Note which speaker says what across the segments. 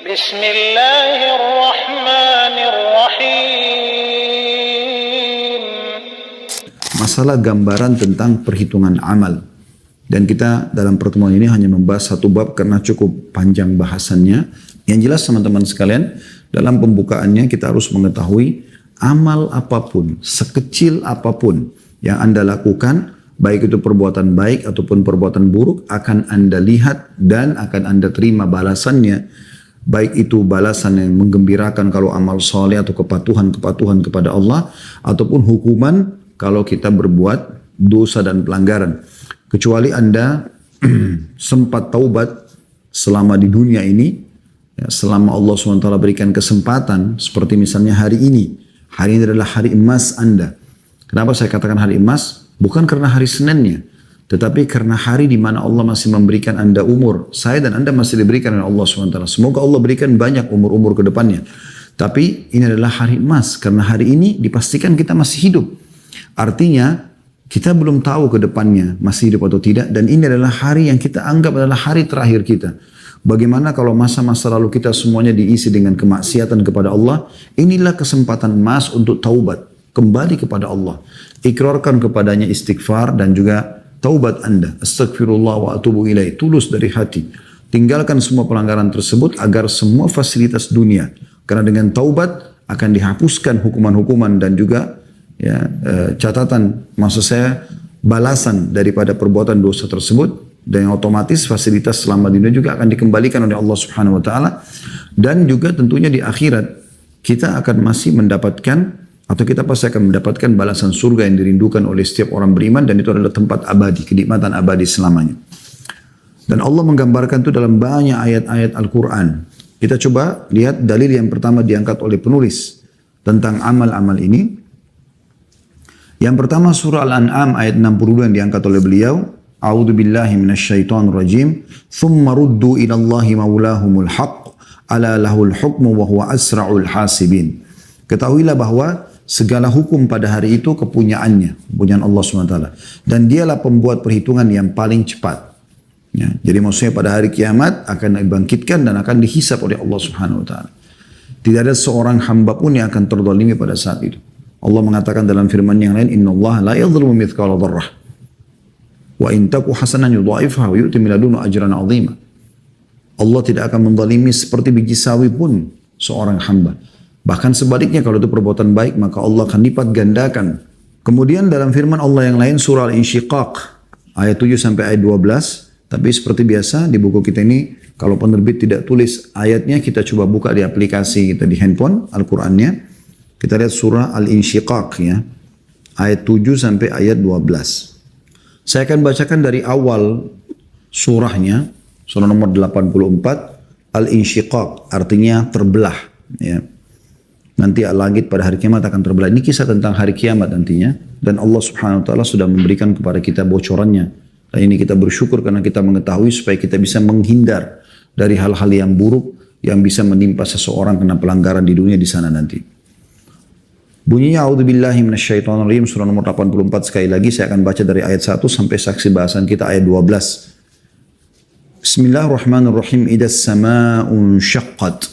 Speaker 1: Bismillahirrahmanirrahim.
Speaker 2: Masalah gambaran tentang perhitungan amal. Dan kita dalam pertemuan ini hanya membahas satu bab karena cukup panjang bahasannya. Yang jelas teman-teman sekalian, dalam pembukaannya kita harus mengetahui amal apapun, sekecil apapun yang Anda lakukan, baik itu perbuatan baik ataupun perbuatan buruk, akan Anda lihat dan akan Anda terima balasannya. Baik itu balasan yang menggembirakan kalau amal soleh atau kepatuhan kepada Allah, ataupun hukuman kalau kita berbuat dosa dan pelanggaran. Kecuali Anda sempat taubat selama di dunia ini, ya, selama Allah SWT berikan kesempatan, seperti misalnya hari ini. Hari ini adalah hari emas Anda. Kenapa saya katakan hari emas? Bukan karena hari Seninnya, tetapi karena hari di mana Allah masih memberikan Anda umur. Saya dan Anda masih diberikan oleh Allah SWT. Semoga Allah berikan banyak umur-umur ke depannya. Tapi ini adalah hari emas, karena hari ini dipastikan kita masih hidup. Artinya, kita belum tahu ke depannya masih hidup atau tidak, dan ini adalah hari yang kita anggap adalah hari terakhir kita. Bagaimana kalau masa-masa lalu kita semuanya diisi dengan kemaksiatan kepada Allah? Inilah kesempatan emas untuk taubat, kembali kepada Allah. Ikrarkan kepadanya istighfar dan juga taubat Anda. Astagfirullah wa atubu ilaih, tulus dari hati. Tinggalkan semua pelanggaran tersebut agar semua fasilitas dunia. Karena dengan taubat akan dihapuskan hukuman-hukuman dan juga catatan, maksud saya balasan daripada perbuatan dosa tersebut, dan yang otomatis fasilitas selama dunia juga akan dikembalikan oleh Allah Subhanahu wa taala. Dan juga tentunya di akhirat kita akan masih mendapatkan, atau kita pasti akan mendapatkan balasan surga yang dirindukan oleh setiap orang beriman, dan itu adalah tempat abadi, kenikmatan abadi selamanya. Dan Allah menggambarkan itu dalam banyak ayat-ayat Al-Quran. Kita coba lihat dalil yang pertama diangkat oleh penulis tentang amal-amal ini. Yang pertama surah Al-An'am ayat 62 yang diangkat oleh beliau. A'udzu billahi minasyaitonir rajim. Tsumma ruddu ila Allahi maulahumul haqq. Ala lahul hukmu wa huwa asra'ul hasibin. Ketahuilah bahwa segala hukum pada hari itu kepunyaannya, kepunyaan Allah SWT. Dan dialah pembuat perhitungan yang paling cepat. Ya, jadi maksudnya pada hari kiamat akan dibangkitkan dan akan dihisab oleh Allah Subhanahu wa taala. Tidak ada seorang hamba pun yang akan terzalimi pada saat itu. Allah mengatakan dalam firman yang lain, innallaha la yadhlimu mithqala dzarrah wa in taku hasanan yudha'ifha wa yu'ti min ladunhu ajran 'azima. Allah tidak akan menzalimi seperti biji sawi pun seorang hamba. Bahkan sebaliknya, kalau itu perbuatan baik maka Allah akan lipat gandakan. Kemudian dalam firman Allah yang lain surah Al-Insyiqaq ayat 7 sampai ayat 12. Tapi seperti biasa di buku kita ini, kalau penerbit tidak tulis ayatnya, kita coba buka di aplikasi kita di handphone Al-Qur'annya. Kita lihat surah Al-Insyiqaq ya, ayat 7 sampai ayat 12. Saya akan bacakan dari awal surahnya, surah nomor 84, Al-Insyiqaq, artinya terbelah. Ya. Nanti langit pada hari kiamat akan terbelah. Ini kisah tentang hari kiamat nantinya, dan Allah Subhanahu Wa Taala sudah memberikan kepada kita bocorannya. Dan ini kita bersyukur karena kita mengetahui supaya kita bisa menghindar dari hal-hal yang buruk yang bisa menimpa seseorang kena pelanggaran di dunia di sana nanti. Bunyinya a'udzubillahi minasyaitonirrajim, surah nomor 84. Sekali lagi saya akan baca dari ayat 1 sampai saksi bahasan kita ayat 12. Bismillahirrahmanirrahim. Idas sama'un syaqqat.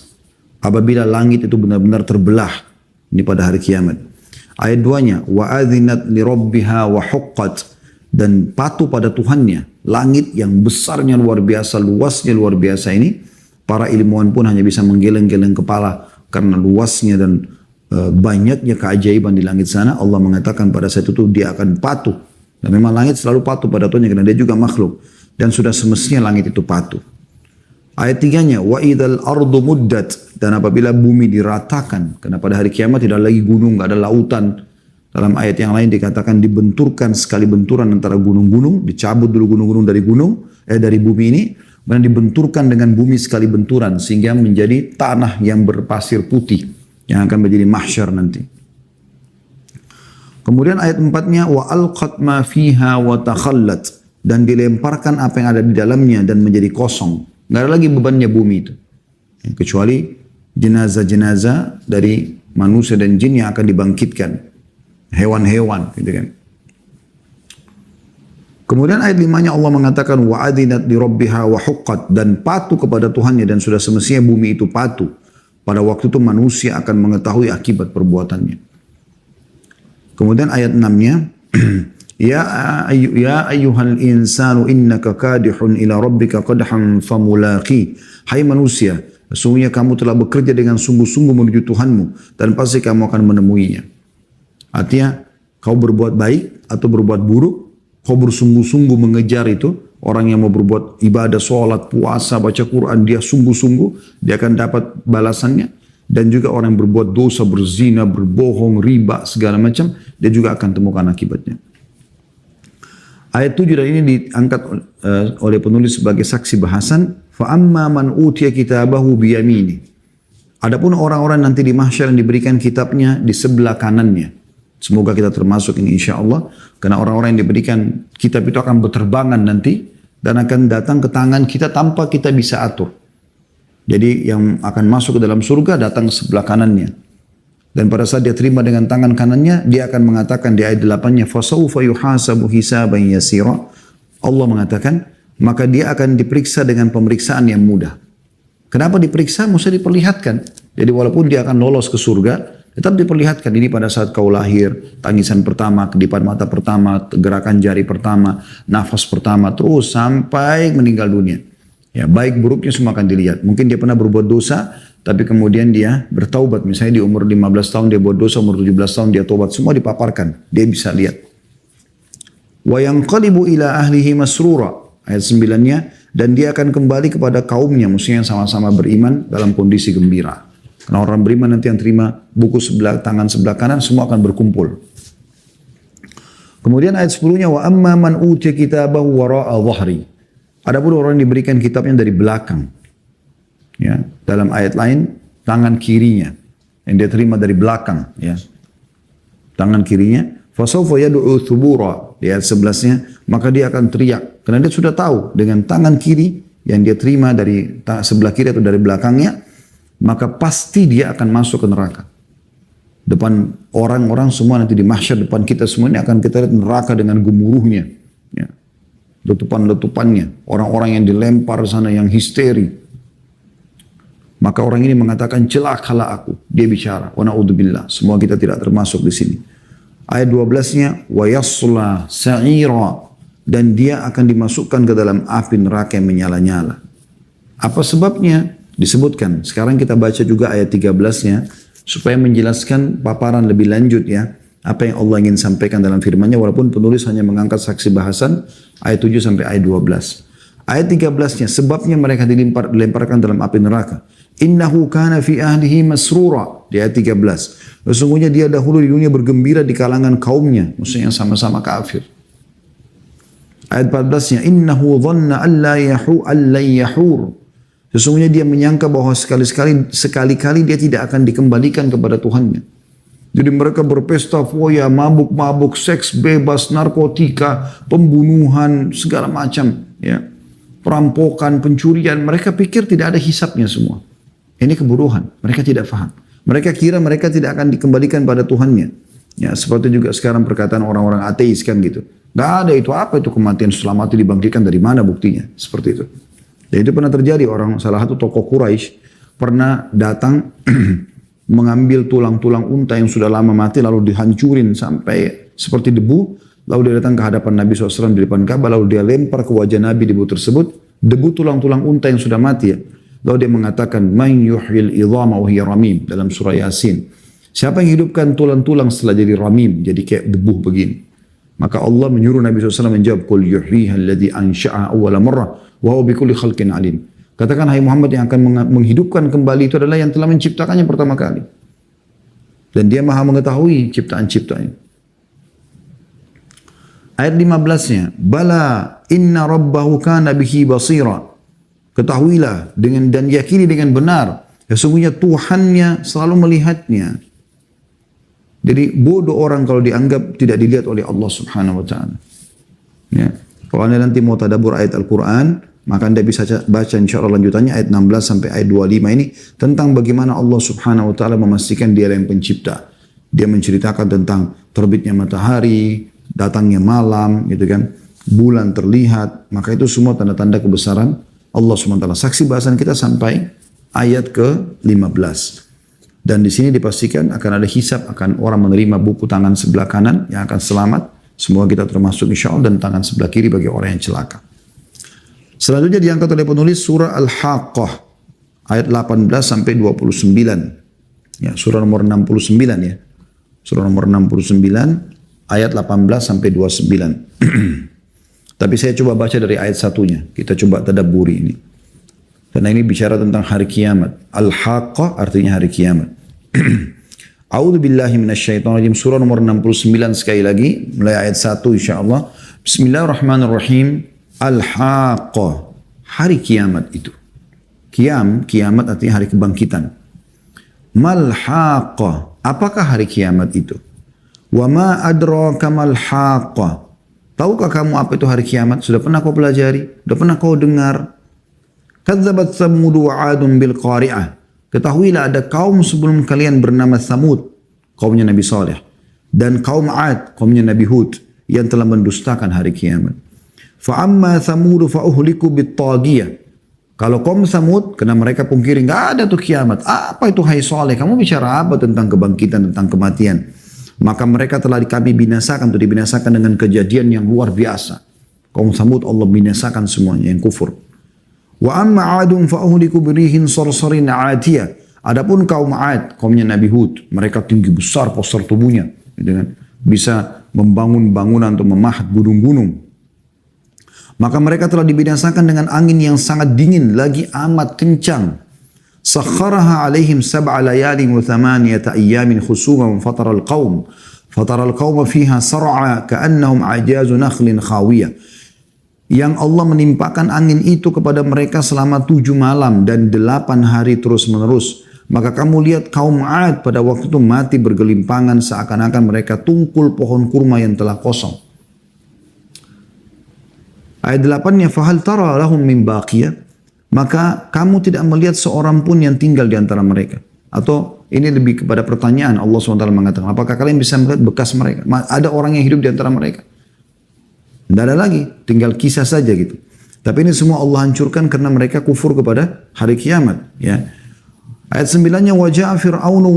Speaker 2: Apabila langit itu benar-benar terbelah, ini pada hari kiamat. Ayat 2-nya, wa adzinat li rabbiha wa huqqat, dan patuh pada Tuhannya. Langit yang besarnya luar biasa, luasnya luar biasa ini, para ilmuwan pun hanya bisa menggeleng-geleng kepala karena luasnya dan banyaknya keajaiban di langit sana. Allah mengatakan pada saat itu dia akan patuh. Dan memang langit selalu patuh pada Tuhannya karena dia juga makhluk. Dan sudah semestinya langit itu patuh. Ayat 3-nya, wa idzal ardu muddat, dan apabila bumi diratakan, karena pada hari kiamat tidak lagi gunung, tidak ada lautan. Dalam ayat yang lain dikatakan dibenturkan sekali benturan antara gunung-gunung, dicabut dulu gunung-gunung dari bumi ini, dan dibenturkan dengan bumi sekali benturan sehingga menjadi tanah yang berpasir putih yang akan menjadi mahsyar nanti. Kemudian ayat 4-nya, wa alqat ma fiha wa takhallat, dan dilemparkan apa yang ada di dalamnya dan menjadi kosong. Nggak ada lagi bebannya bumi itu. Kecuali jenazah-jenazah dari manusia dan jin yang akan dibangkitkan. Hewan-hewan gitu kan. Kemudian ayat 5-nya Allah mengatakan wa'adinat li rabbiha wa huqqat, dan patuh kepada Tuhannya, dan sudah semestinya bumi itu patuh. Pada waktu itu manusia akan mengetahui akibat perbuatannya. Kemudian ayat 6-nya ya ayyuhal insanu innaka kadihun ila rabbika qadhan famulaqi. Hai manusia, sesungguhnya kamu telah bekerja dengan sungguh-sungguh menuju Tuhanmu dan pasti kamu akan menemuinya. Artinya kau berbuat baik atau berbuat buruk, kau bersungguh-sungguh mengejar itu. Orang yang mau berbuat ibadah, sholat, puasa, baca Quran, dia sungguh-sungguh, dia akan dapat balasannya. Dan juga orang yang berbuat dosa, berzina, berbohong, riba, segala macam, dia juga akan temukan akibatnya. Ayat 7 dan ini diangkat oleh penulis sebagai saksi bahasan. فَأَمَّا مَنْ أُوتِيَ كِتَابَهُ بِيَمِينِهِ. Adapun orang-orang nanti di mahsyar yang diberikan kitabnya di sebelah kanannya. Semoga kita termasuk ini insya Allah. Karena orang-orang yang diberikan kitab itu akan berterbangan nanti. Dan akan datang ke tangan kita tanpa kita bisa atur. Jadi yang akan masuk ke dalam surga datang ke sebelah kanannya. Dan pada saat dia terima dengan tangan kanannya, dia akan mengatakan di ayat 8-nya, فَسَوْفَ يُحَاسَبُ حِسَابًا يَسِيرًا. Allah mengatakan, maka dia akan diperiksa dengan pemeriksaan yang mudah. Kenapa diperiksa? Mesti diperlihatkan. Jadi walaupun dia akan lolos ke surga, tetap diperlihatkan ini pada saat kau lahir, tangisan pertama, kedipan mata pertama, gerakan jari pertama, nafas pertama, terus sampai meninggal dunia. Ya, baik buruknya semua akan dilihat. Mungkin dia pernah berbuat dosa, tapi kemudian dia bertaubat. Misalnya di umur 15 tahun dia buat dosa, umur 17 tahun dia taubat. Semua dipaparkan, dia bisa lihat. Wa yanqalibu ila ahlihi masrura. Ayat 9-nya, dan dia akan kembali kepada kaumnya, maksudnya yang sama-sama beriman dalam kondisi gembira. Karena orang beriman nanti yang terima buku sebelah tangan sebelah kanan semua akan berkumpul. Kemudian ayat 10-nya wa amma man utiya kitabahu wara'a dhahri. Adapun orang yang diberikan kitabnya dari belakang. Ya, dalam ayat lain tangan kirinya yang dia terima dari belakang, ya. Tangan kirinya fasawfa yad'u thubura. Di ayat 11-nya maka dia akan teriak karena dia sudah tahu dengan tangan kiri yang dia terima dari sebelah kiri atau dari belakangnya, maka pasti dia akan masuk ke neraka. Depan orang-orang semua nanti di mahsyar, depan kita semua ini akan kita lihat neraka dengan gemuruhnya. Ya. Letupan-letupannya. Orang-orang yang dilempar sana yang histeri. Maka orang ini mengatakan celakalah aku. Dia bicara. Wa na'udzubillah. Semua kita tidak termasuk di sini. Ayat 12-nya wa yasla sa'ira, dan dia akan dimasukkan ke dalam api neraka yang menyala-nyala. Apa sebabnya? Disebutkan. Sekarang kita baca juga ayat 13-nya supaya menjelaskan paparan lebih lanjut ya. Apa yang Allah ingin sampaikan dalam firman-Nya walaupun penulis hanya mengangkat saksi bahasan ayat 7 sampai ayat 12. Ayat 13-nya sebabnya mereka dilemparkan dalam api neraka. Innahu kana fi ahlihi masrura. Di ayat 13. Sesungguhnya dia dahulu di dunia bergembira di kalangan kaumnya. Maksudnya yang sama-sama kafir. Ayat 14-nya innahu dhanna alla yahur. Sesungguhnya dia menyangka bahwa sekali-kali dia tidak akan dikembalikan kepada Tuhannya. Jadi mereka berpesta foya, mabuk-mabuk, seks bebas, narkotika, pembunuhan, segala macam. Ya. Perampokan, pencurian. Mereka pikir tidak ada hisapnya semua. Ini keburuhan. Mereka tidak faham. Mereka kira mereka tidak akan dikembalikan pada Tuhannya. Ya, seperti juga sekarang perkataan orang-orang ateis kan gitu. Gak ada itu, apa itu kematian setelah mati dibangkitkan, dari mana buktinya? Seperti itu. Dan itu pernah terjadi, salah satu tokoh Quraisy pernah datang mengambil tulang-tulang unta yang sudah lama mati lalu dihancurin sampai seperti debu, lalu dia datang ke hadapan Nabi SAW di depan Ka'bah, lalu dia lempar ke wajah Nabi debu tersebut, debu tulang-tulang unta yang sudah mati ya. Lalu dia mengatakan, "Man yuhyil idhama wa hiya ramim," dalam surah Yasin. Siapa yang hidupkan tulang-tulang setelah jadi ramim, jadi kayak debu begini? Maka Allah menyuruh Nabi SAW menjawab, "Qul yuhyiha alladhi ansha'aha awwala marrah wa huwa bikulli khalqin alim." Katakan, hai Muhammad, yang akan menghidupkan kembali itu adalah yang telah menciptakannya pertama kali. Dan dia maha mengetahui ciptaan-ciptaannya. Ayat 15-nya, "Bala inna rabbahu kana bihi basira." Ketahuilah dan yakini dengan benar, sesungguhnya Tuhannya selalu melihatnya. Jadi bodoh orang kalau dianggap tidak dilihat oleh Allah Subhanahu wa taala. Ya. Kalau Anda nanti mau tadabbur ayat Al-Qur'an, maka Anda bisa baca insyaallah lanjutannya ayat 16 sampai ayat 25 ini tentang bagaimana Allah Subhanahu wa taala memastikan Dia yang pencipta. Dia menceritakan tentang terbitnya matahari, datangnya malam, gitu kan. bulan terlihat, maka itu semua tanda-tanda kebesaran Allah SWT. Saksi bahasan kita sampai ayat ke-15. Dan di sini dipastikan akan ada hisab, akan orang menerima buku tangan sebelah kanan yang akan selamat. Semoga kita termasuk insya Allah, dan tangan sebelah kiri bagi orang yang celaka. Selanjutnya diangkat oleh penulis surah Al-Haqqah ayat 18 sampai 29. Ya, surah nomor 69 ya. Surah nomor 69 ayat 18 sampai 29. Tapi saya coba baca dari ayat satunya. Kita coba tadabburi ini. Karena ini bicara tentang hari kiamat. Al-Haqqah artinya hari kiamat. A'udzu billahi minasyaitonir rajim. Surah nomor 69 sekali lagi, mulai ayat 1 insyaallah. Bismillahirrahmanirrahim. Al-Haqqah. Hari kiamat itu. Kiamat artinya hari kebangkitan. Mal Haqqah. Apakah hari kiamat itu? Wa ma adraka mal Haqqah. Tahukah kamu apa itu hari kiamat? Sudah pernah kau pelajari? Sudah pernah kau dengar? Kadzabat Tsamud wa 'Adun bil qari'ah. Ketahuilah ada kaum sebelum kalian bernama Tsamud, kaumnya Nabi Saleh, dan kaum 'Ad, kaumnya Nabi Hud, yang telah mendustakan hari kiamat. Fa amma Tsamud fa uhliku bit taghiyah. Kalau kaum Tsamud, karena mereka pungkiri enggak ada tuh kiamat. Apa itu hai Saleh? Kamu bicara apa tentang kebangkitan, tentang kematian? Maka mereka telah kami binasakan, atau dibinasakan dengan kejadian yang luar biasa. Kaum Tsamud Allah binasakan semuanya yang kufur. Wa amma 'Adun fa uhliku birihin sarsarin 'atiyah. Adapun kaum 'Ad, kaumnya Nabi Hud, mereka tinggi besar postur tubuhnya, gitu kan? Bisa membangun bangunan atau memahat gunung-gunung. Maka mereka telah dibinasakan dengan angin yang sangat dingin lagi amat kencang. Sakharaha 'alaihim sab'a layalin wa thamaniyata ayyamin khusuman fatara al-qaum fiha sar'a ka'annahum a'jazu nakhlin khawiyah. Yang Allah menimpakan angin itu kepada mereka selama 7 malam dan 8 hari terus menerus. Maka kamu lihat kaum 'Ad pada waktu itu mati bergelimpangan seakan-akan mereka tungkul pohon kurma yang telah kosong. Ayat 8-nya, fahal tara lahum min baqiyah. Maka kamu tidak melihat seorang pun yang tinggal di antara mereka. Atau ini lebih kepada pertanyaan, Allah SWT mengatakan, apakah kalian bisa melihat bekas mereka? Ada orang yang hidup di antara mereka? Tidak ada lagi, tinggal kisah saja gitu. Tapi ini semua Allah hancurkan karena mereka kufur kepada hari kiamat. Ya. Ayat 9-nya, waja'a Fir'aun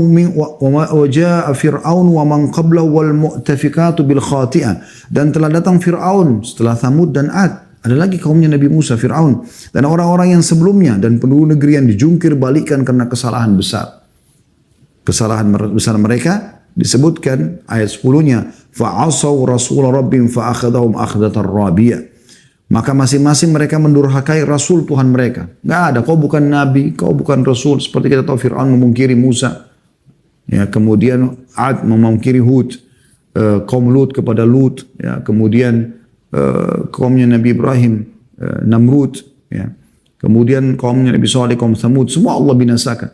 Speaker 2: wa man qablahu wal mu'tafikatu bil khati'ah. Dan telah datang Fir'aun setelah Tsamud dan 'Ad. Ada lagi kaumnya Nabi Musa, Fir'aun. Dan orang-orang yang sebelumnya dan penduduk negeri yang dijungkir balikan karena kesalahan besar. Kesalahan besar mereka disebutkan ayat 10-nya, fa'asaw rasul rabbim fa'akhadahum akhdatar rabiyah. Maka masing-masing mereka mendurhakai Rasul Tuhan mereka. Enggak ada, kau bukan Nabi, kau bukan Rasul. Seperti kita tahu Fir'aun memungkiri Musa. Ya, kemudian 'Ad memungkiri Hud. Kaum Lut kepada Lut. Ya, kemudian kaumnya Nabi Ibrahim, Namrud. Ya. Kemudian kaumnya Nabi Saleh, kaum Tsamud. Semua Allah binasakan.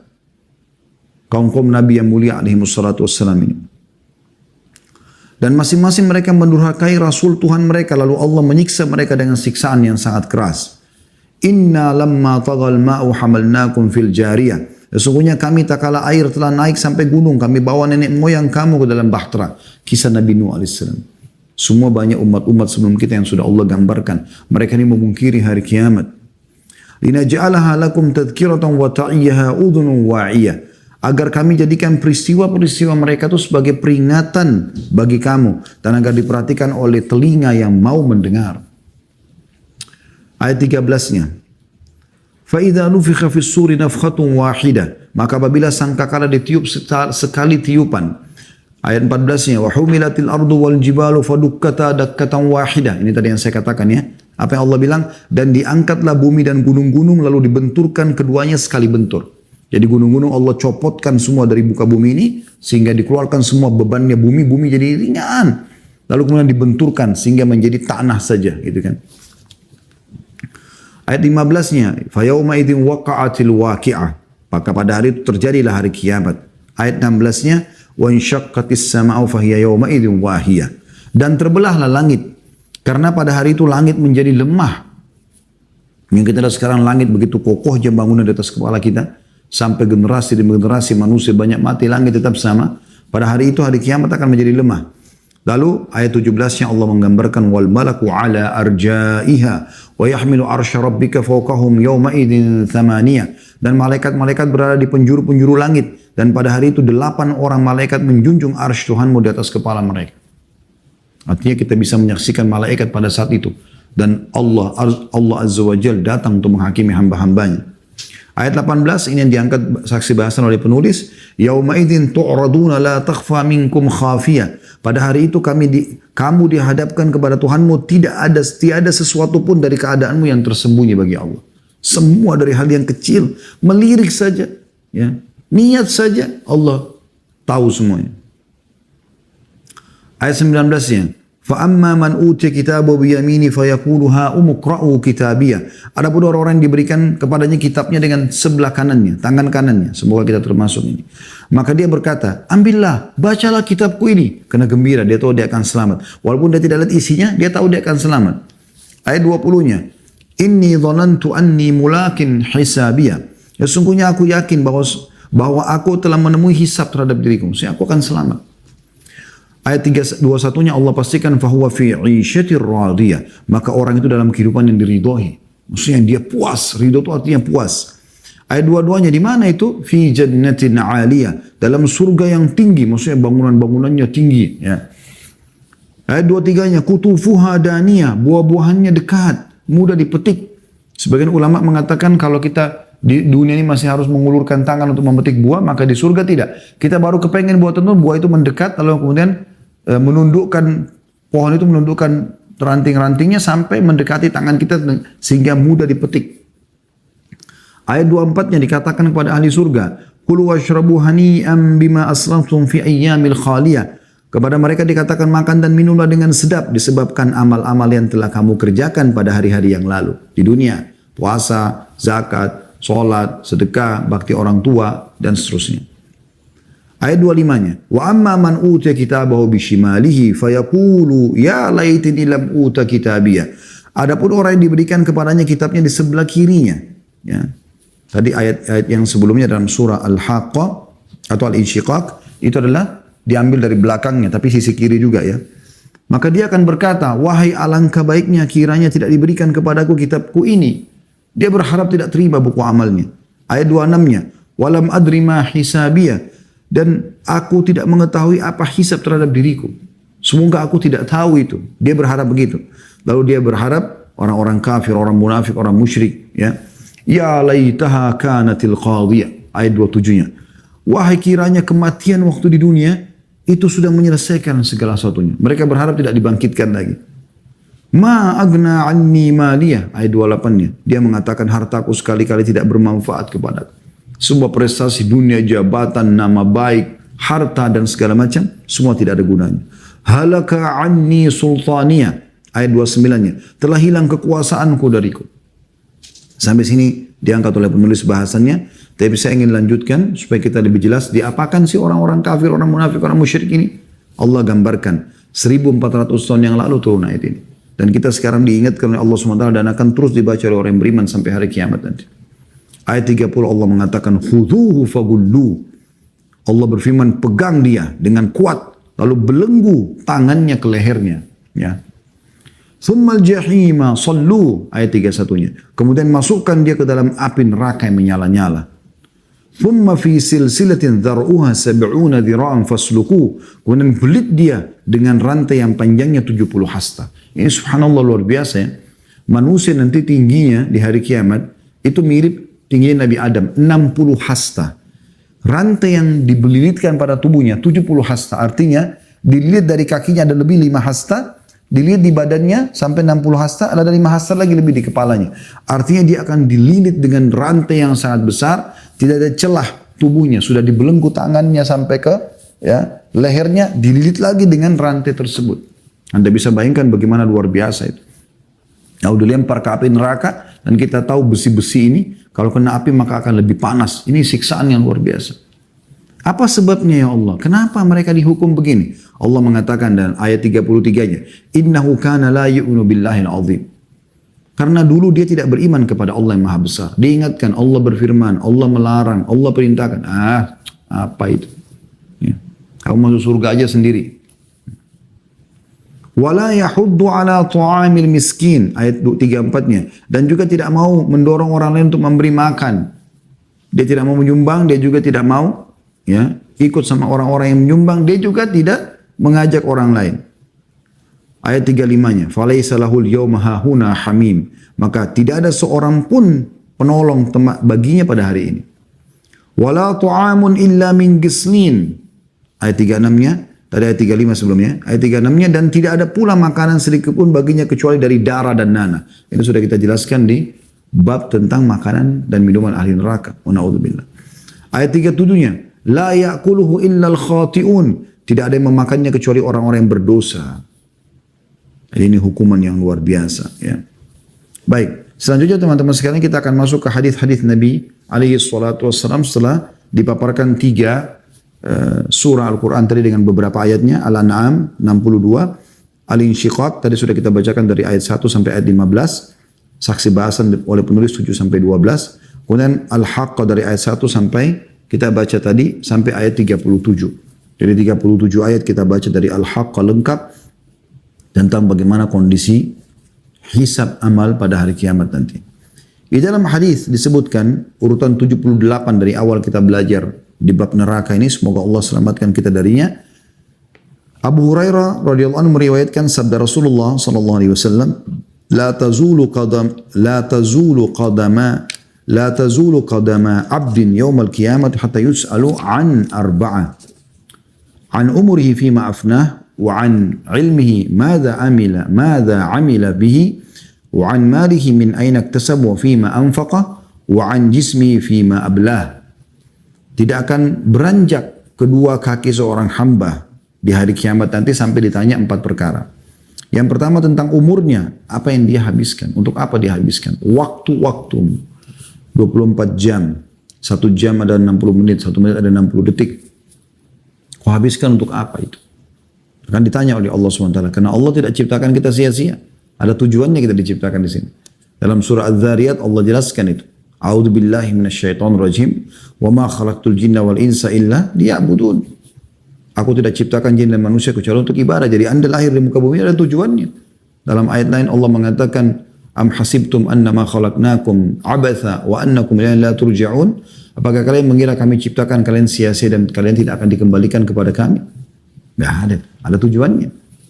Speaker 2: Kaum-kaum Nabi yang mulia alaihi wassalatu wassalam ini. Dan masing-masing mereka mendurhakai Rasul Tuhan mereka. Lalu Allah menyiksa mereka dengan siksaan yang sangat keras. Inna lamma tagal ma'u hamalnakum fil jariyah. Sesungguhnya kami tak kala air telah naik sampai gunung. Kami bawa nenek moyang kamu ke dalam bahtera. Kisah Nabi Nuh alaihissalam. Semua banyak umat-umat sebelum kita yang sudah Allah gambarkan. Mereka ini memungkiri hari kiamat. Linaj'alaha lakum tadhkiratan wa ta'iyyaha udhunun wa'iyah. Agar kami jadikan peristiwa-peristiwa mereka itu sebagai peringatan bagi kamu. Dan agar diperhatikan oleh telinga yang mau mendengar. Ayat 13-nya. فَإِذَا نُفِخَ فِي السُّورِ نَفْخَةٌ وَاحِدَةٌ. Maka apabila sangkakala ditiup sekali tiupan. Ayat 14-nya. وَحُمِلَتِ الْأَرْضُ وَالْجِبَالُ فَدُكَّتَا دَكَّةً وَاحِدَةً. Ini tadi yang saya katakan ya. Apa yang Allah bilang? Dan diangkatlah bumi dan gunung-gunung lalu dibenturkan keduanya sekali bentur. Jadi gunung-gunung Allah copotkan semua dari muka bumi ini sehingga dikeluarkan semua bebannya bumi jadi ringan. Lalu kemudian dibenturkan sehingga menjadi tanah saja, gitu kan. Ayat 15-nya, fa yauma idzin waqa'atil waqi'ah. Maka pada hari itu terjadilah hari kiamat. Ayat 16-nya, wa insyaqqatis sama'u fa hiya yauma idzin wahiyah. Dan terbelahlah langit. Karena pada hari itu langit menjadi lemah. Yang kita lihat sekarang langit begitu kokoh aja bangunan di atas kepala kita. Sampai generasi demi generasi manusia banyak mati, langit tetap sama. Pada hari itu hari kiamat akan menjadi lemah. Lalu ayat 17-nya Allah menggambarkan wal malaku ala arjaiha wa yahmilu arsy rabbika fawqahum yawma idzin thamaniyah, dan malaikat-malaikat berada di penjuru-penjuru langit, dan pada hari itu 8 orang malaikat menjunjung arsy Tuhanmu di atas kepala mereka. Artinya kita bisa menyaksikan malaikat pada saat itu, dan Allah Azza wa Jalla datang untuk menghakimi hamba-hambanya. Ayat 18 ini yang diangkat saksi bahasan oleh penulis, yauma idzin tu'raduna la takhfa minkum khafiyah. Pada hari itu kamu dihadapkan kepada Tuhanmu, tiada sesuatu pun dari keadaanmu yang tersembunyi bagi Allah. Semua dari hal yang kecil, melirik saja, ya, niat saja, Allah tahu semuanya. Ayat 19-nya, فَأَمَّا مَنْ أُوتِيَ كِتَابَهُ بِيَمِينِهِ فَيَقُولُ هَاؤُمُ اقْرَءُوا كِتَابِيَهْ. Adapun orang-orang yang diberikan kepadanya kitabnya dengan sebelah kanannya, tangan kanannya, semoga kita termasuk ini. Maka dia berkata, ambillah, bacalah kitabku ini. Karena gembira, dia tahu dia akan selamat. Walaupun dia tidak lihat isinya, dia tahu dia akan selamat. Ayat 20-nya, Inni dhanantu anni mulakin hisabiyah. Ya, sungguhnya aku yakin bahwa aku telah menemui hisab terhadap diriku. Sehingga aku akan selamat. Ayat 21-nya Allah pastikan fahuwa fi 'isyatir radiyah. Maka orang itu dalam kehidupan yang diridhoi. Maksudnya dia puas, ridho itu artinya puas. Ayat 22-nya di mana itu? Fi jannatin 'aliyah, dalam surga yang tinggi, maksudnya bangunan-bangunannya tinggi, ya. Ayat 23-nya kutufuha daniyah, buah-buahannya dekat, mudah dipetik. Sebagian ulama mengatakan kalau kita di dunia ini masih harus mengulurkan tangan untuk memetik buah, maka di surga tidak. Kita baru kepengen buah tertentu, buah itu mendekat, lalu kemudian menundukkan pohon itu, menundukkan ranting-rantingnya sampai mendekati tangan kita sehingga mudah dipetik. Ayat 24-nya dikatakan kepada ahli surga, kulu washrabu hani'an bima aslaftum fi ayyamil khaliyah. Kepada mereka dikatakan makan dan minumlah dengan sedap disebabkan amal-amal yang telah kamu kerjakan pada hari-hari yang lalu di dunia, puasa, zakat, sholat, sedekah, bakti orang tua, dan seterusnya. Ayat 25-nya, wa amma man utiya kitabahu bishimalihi fayaqulu ya laitani lam uta kitabiyah. Adapun orang yang diberikan kepadanya kitabnya di sebelah kirinya, ya. Tadi ayat-ayat yang sebelumnya dalam surah Al-Haqqah atau Al-Insyiqaq itu adalah diambil dari belakangnya, tapi sisi kiri juga, ya. Maka dia akan berkata, wahai alangkah baiknya kiranya tidak diberikan kepadaku kitabku ini. Dia berharap tidak terima buku amalnya. Ayat 26-nya, walam adri ma hisabiyah, dan aku tidak mengetahui apa hisab terhadap diriku. Semoga aku tidak tahu itu. Dia berharap begitu. Lalu dia berharap orang-orang kafir, orang munafik, orang musyrik, ya. Ya laitaha kanatil qadiyah. Ayat 27-nya. Wahai kiranya kematian waktu di dunia itu sudah menyelesaikan segala sesuatunya. Mereka berharap tidak dibangkitkan lagi. Ma agna anni maliyah. Ayat 28-nya. Dia mengatakan hartaku sekali-kali tidak bermanfaat kepadaku. Semua prestasi dunia, jabatan, nama baik, harta dan segala macam, semua tidak ada gunanya. Halaka anni sultaniyah. Ayat 29-nya. Telah hilang kekuasaanku dariku. Sampai sini diangkat oleh penulis bahasannya. Tapi saya ingin lanjutkan supaya kita lebih jelas. Diapakan sih orang-orang kafir, orang munafik, orang musyrik ini? Allah gambarkan. 1400 tahun yang lalu turun ayat ini. Dan kita sekarang diingatkan oleh Allah SWT dan akan terus dibaca oleh orang yang beriman sampai hari kiamat nanti. Ayat 30 Allah mengatakan khudhuhu fagullu. Allah berfirman pegang dia dengan kuat lalu belenggu tangannya ke lehernya, ya. Tsummal jahima sallu. Ayat 31-nya. Kemudian masukkan dia ke dalam api neraka yang menyala-nyala. Thumma fi silsilatin dhar'uha 70 dhira'an fasluku. Kemudian belit dia dengan rantai yang panjangnya 70 hasta. Ini subhanallah luar biasa, ya. Manusia nanti tingginya di hari kiamat itu mirip tingginya Nabi Adam, 60 hasta. Rantai yang dibelilitkan pada tubuhnya 70 hasta. Artinya dililit dari kakinya ada lebih 5 hasta. Dililit di badannya sampai 60 hasta. Ada 5 hasta lagi lebih di kepalanya. Artinya dia akan dililit dengan rantai yang sangat besar. Tidak ada celah tubuhnya. Sudah dibelenggu tangannya sampai ke, ya, lehernya. Dililit lagi dengan rantai tersebut. Anda bisa bayangkan bagaimana luar biasa itu. Lalu dilempar ke api neraka. Dan kita tahu besi-besi ini kalau kena api maka akan lebih panas. Ini siksaan yang luar biasa. Apa sebabnya ya Allah? Kenapa mereka dihukum begini? Allah mengatakan dalam ayat 33-nya, Innahu kana la yu'minu billahil azim. Karena dulu dia tidak beriman kepada Allah yang maha besar. Diingatkan Allah berfirman, Allah melarang, Allah perintahkan. Apa itu? Ya. Kamu masuk surga aja sendiri. Wala yahuddu ala ta'amil miskin, ayat 3-4-nya. Dan juga tidak mau mendorong orang lain untuk memberi makan. Dia tidak mau menyumbang, dia juga tidak mau ya ikut sama orang-orang yang menyumbang, dia juga tidak mengajak orang lain. Ayat 35-nya, falaisa lahul yawma hahuna hamim, maka tidak ada seorang pun penolong baginya pada hari ini. Wala ta'amun illa min gislin, ayat 36-nya, tadi ayat 35 sebelumnya, ayat 36-nya, dan tidak ada pula makanan sedikit pun baginya kecuali dari darah dan nanah. Ini sudah kita jelaskan di bab tentang makanan dan minuman ahli neraka. Wa na'udzubillah. Ayat 37-nya, la ya'kuluhu illa al-khati'un, tidak ada yang memakannya kecuali orang-orang yang berdosa. Jadi ini hukuman yang luar biasa ya. Baik, selanjutnya teman-teman sekalian kita akan masuk ke hadis-hadis Nabi alaihi salatu wassalam setelah dipaparkan 3 surah Al-Quran tadi dengan beberapa ayatnya. Al-An'am 62, Al-Insyiqaq tadi sudah kita bacakan dari ayat 1 sampai ayat 15, saksi bahasan oleh penulis 7 sampai 12. Kemudian Al-Haqqa dari ayat 1 sampai kita baca tadi sampai ayat 37. Jadi 37 ayat kita baca dari Al-Haqqa lengkap tentang bagaimana kondisi hisab amal pada hari kiamat nanti. Di dalam hadis disebutkan urutan 78 dari awal kita belajar di bab neraka ini, semoga Allah selamatkan kita darinya. Abu Hurairah radhiyallahu anhu meriwayatkan sabda Rasulullah sallallahu alaihi wasallam, la tazulu qadama 'abdin yawmal qiyamah hatta yus'alu an arba'ah. An umrihi fima afnah wa an ilmihi madza amila bihi wa an malihi min aina iktasaba wa fima anfaqa wa an jismihi fima ablah. Tidak akan beranjak kedua kaki seorang hamba di hari kiamat nanti sampai ditanya 4 perkara. Yang pertama tentang umurnya, apa yang dia habiskan, untuk apa dia habiskan. Waktu-waktu 24 jam, 1 jam ada 60 menit, 1 menit ada 60 detik. Kau habiskan untuk apa itu? Akan ditanya oleh Allah SWT. Karena Allah tidak ciptakan kita sia-sia. Ada tujuannya kita diciptakan di sini. Dalam surah Az-Zariyat Allah jelaskan itu. A'udzu billahi minasyaitonir rajim. Wa ma khalaqtul jinna wal insa illa liya'budun. Aku tidak ciptakan jin dan manusia kecuali untuk ibadah. Jadi Anda lahir di muka bumi ada tujuannya. Dalam ayat lain Allah mengatakan, am hasibtum annama khalaqnakum abatha wa annakum ilayna la turja'un? Apakah kalian mengira kami ciptakan kalian sia-sia dan kalian tidak akan dikembalikan kepada kami? Nggak ada tujuannya.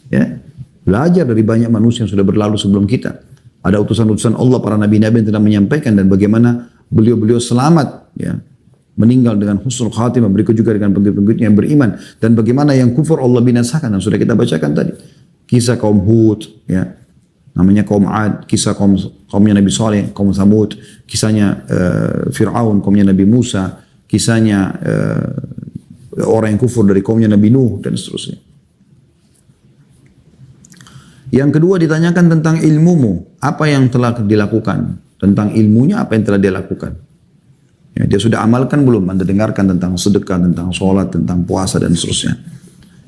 Speaker 2: Ya. Belajar dari banyak manusia yang sudah berlalu sebelum kita. Ada utusan-utusan Allah, para nabi-nabi yang telah menyampaikan dan bagaimana beliau-beliau selamat, ya, meninggal dengan husnul khatimah, berikut juga dengan pengikut-pengikutnya yang beriman, dan bagaimana yang kufur Allah binasakan, dan sudah kita bacakan tadi. Kisah kaum Hud, ya, namanya kaum Ad, kisah kaumnya Nabi Saleh, kaum Samud, kisahnya Fir'aun, kaumnya Nabi Musa, kisahnya orang yang kufur dari kaumnya Nabi Nuh dan seterusnya. Yang kedua ditanyakan tentang ilmumu, apa yang telah dilakukan, tentang ilmunya apa yang telah dia lakukan. Ya, dia sudah amalkan belum? Anda dengarkan tentang sedekah, tentang sholat, tentang puasa dan seterusnya.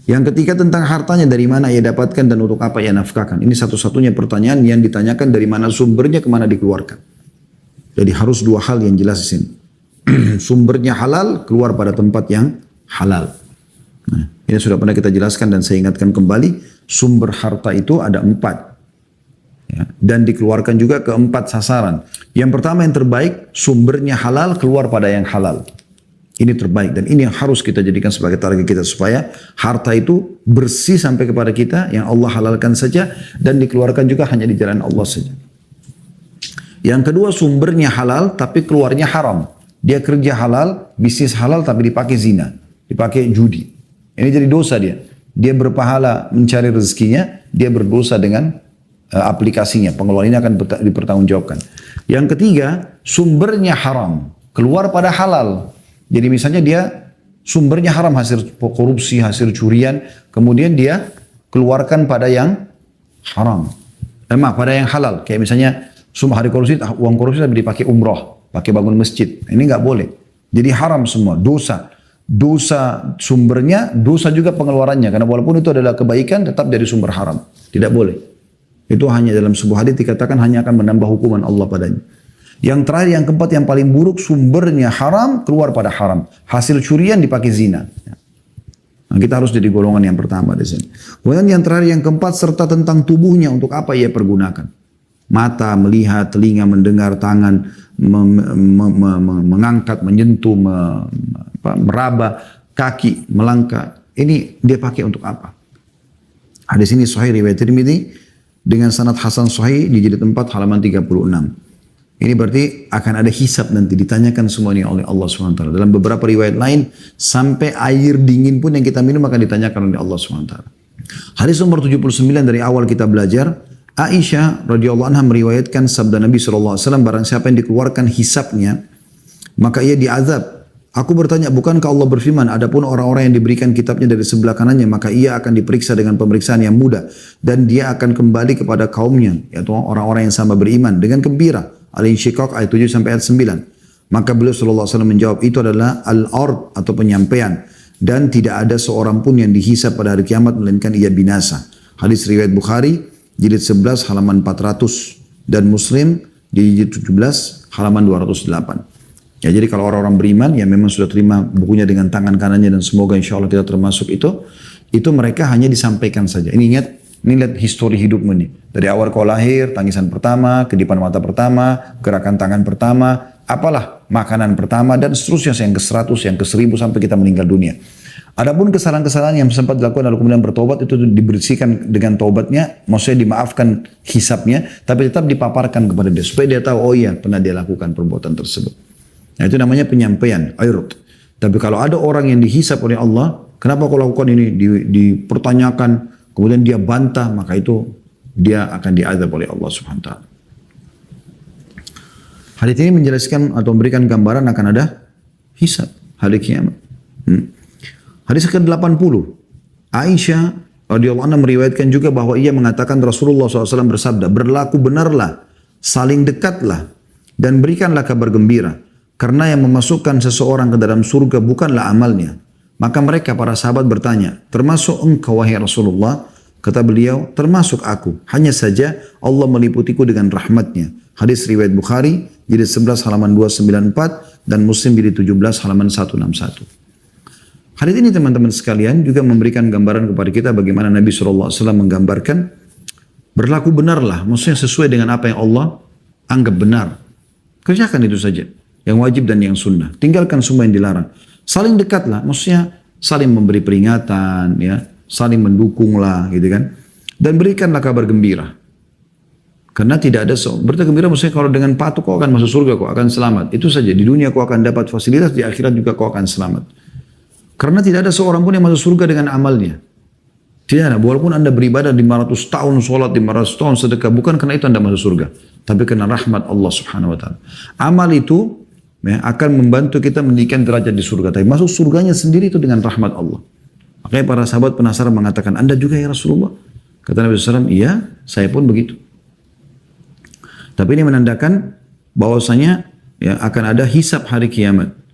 Speaker 2: Yang ketiga tentang hartanya, dari mana ia dapatkan dan untuk apa ia nafkahkan. Ini satu-satunya pertanyaan yang ditanyakan, dari mana sumbernya, kemana dikeluarkan. Jadi harus 2 hal yang jelas di sini. Sumbernya halal, keluar pada tempat yang halal. Nah, ini sudah pernah kita jelaskan dan saya ingatkan kembali, sumber harta itu ada 4. Ya, dan dikeluarkan juga ke 4 sasaran. Yang pertama yang terbaik, sumbernya halal, keluar pada yang halal. Ini terbaik dan ini yang harus kita jadikan sebagai target kita supaya harta itu bersih sampai kepada kita, yang Allah halalkan saja dan dikeluarkan juga hanya di jalan Allah saja. Yang kedua, sumbernya halal tapi keluarnya haram. Dia kerja halal, bisnis halal tapi dipakai zina, dipakai judi. Ini jadi dosa dia. Dia berpahala mencari rezekinya, dia berdosa dengan aplikasinya. Pengeluaran ini akan dipertanggungjawabkan. Yang ketiga, sumbernya haram, keluar pada halal. Jadi misalnya dia sumbernya haram, hasil korupsi, hasil curian, kemudian dia keluarkan pada yang haram. Pada yang halal. Kayak misalnya semua hari korupsi, uang korupsi tapi dipakai umroh, pakai bangun masjid. Ini nggak boleh. Jadi haram semua, dosa. Dosa sumbernya, dosa juga pengeluarannya. Karena walaupun itu adalah kebaikan, tetap dari sumber haram. Tidak boleh. Itu hanya dalam sebuah hadis dikatakan hanya akan menambah hukuman Allah padanya. Yang terakhir, yang keempat, yang paling buruk, sumbernya haram, keluar pada haram. Hasil curian dipakai zina. Nah, kita harus jadi golongan yang pertama di sini. Kemudian yang terakhir, yang keempat, serta tentang tubuhnya untuk apa ia pergunakan. Mata melihat, telinga mendengar, tangan mengangkat, menyentuh, meraba, kaki melangkah. Ini dia pakai untuk apa? Hadis ini sahih riwayat Tirmidzi dengan sanad hasan sahih di jilid 4 halaman 36. Ini berarti akan ada hisab nanti, ditanyakan semuanya oleh Allah SWT. Dalam beberapa riwayat lain, sampai air dingin pun yang kita minum akan ditanyakan oleh Allah SWT. Hadis nomor 79 dari awal kita belajar, Aisyah radhiyallahu anha meriwayatkan sabda Nabi SAW, barang siapa yang dikeluarkan hisabnya, maka ia diazab. Aku bertanya, bukankah Allah berfirman, adapun orang-orang yang diberikan kitabnya dari sebelah kanannya, maka ia akan diperiksa dengan pemeriksaan yang mudah, dan dia akan kembali kepada kaumnya, yaitu orang-orang yang sama beriman, dengan gembira. Al-Insyiqaq ayat 7 sampai ayat 9. Maka beliau SAW menjawab, itu adalah al-ard atau penyampaian, dan tidak ada seorang pun yang dihisab pada hari kiamat melainkan ia binasa. Hadis riwayat Bukhari jilid 11 halaman 400 dan Muslim di jilid 17 halaman 208. Ya, jadi kalau orang-orang beriman yang memang sudah terima bukunya dengan tangan kanannya, dan semoga insya Allah kita termasuk itu mereka hanya disampaikan saja. Ini ingat, ini lihat histori hidupmu nih. Dari awal kau lahir, tangisan pertama, kedipan mata pertama, gerakan tangan pertama, apalah makanan pertama, dan seterusnya yang ke-100, yang ke-1000 sampai kita meninggal dunia. Adapun kesalahan-kesalahan yang sempat dilakukan lalu kemudian bertobat, itu dibersihkan dengan taubatnya, maksudnya dimaafkan hisabnya, tapi tetap dipaparkan kepada dia supaya dia tahu, oh iya pernah dia lakukan perbuatan tersebut. Nah, itu namanya penyampaian, ayrut. Tapi kalau ada orang yang dihisab oleh Allah, kenapa kau lakukan ini, dipertanyakan, kemudian dia bantah, maka itu dia akan diazab oleh Allah Subhanahu wa taala. Hadis ini menjelaskan atau memberikan gambaran akan ada hisab hari kiamat. Hadis ke-80. Aisyah radhiyallahu anha meriwayatkan juga bahwa ia mengatakan Rasulullah SAW bersabda, berlaku benarlah, saling dekatlah, dan berikanlah kabar gembira. Karena yang memasukkan seseorang ke dalam surga bukanlah amalnya. Maka mereka para sahabat bertanya, termasuk engkau wahai Rasulullah? Kata beliau, termasuk aku. Hanya saja Allah meliputiku dengan rahmatnya. Hadis riwayat Bukhari, jilid 11 halaman 294 dan Muslim jilid 17 halaman 161. Hadis ini teman-teman sekalian juga memberikan gambaran kepada kita bagaimana Nabi SAW menggambarkan berlaku benarlah, maksudnya sesuai dengan apa yang Allah anggap benar. Kerjakan itu saja, yang wajib dan yang sunnah. Tinggalkan semua yang dilarang. Saling dekatlah, maksudnya saling memberi peringatan, ya, saling mendukunglah, gitu kan. Dan berikanlah kabar gembira. Karena tidak ada berita gembira, maksudnya kalau dengan patuh kau akan masuk surga, kau akan selamat. Itu saja, di dunia kau akan dapat fasilitas, di akhirat juga kau akan selamat. Karena tidak ada seorang pun yang masuk surga dengan amalnya. Tidak ada, walaupun anda beribadah 500 tahun, sholat 500 tahun, sedekah, bukan karena itu anda masuk surga. Tapi karena rahmat Allah Subhanahu wa ta'ala. Amal itu ya, akan membantu kita meninggikan derajat di surga. Tapi masuk surganya sendiri itu dengan rahmat Allah. Makanya para sahabat penasaran mengatakan, anda juga ya Rasulullah? Kata Nabi SAW, iya, saya pun begitu. Tapi ini menandakan bahwasanya ya, akan ada hisab hari kiamat.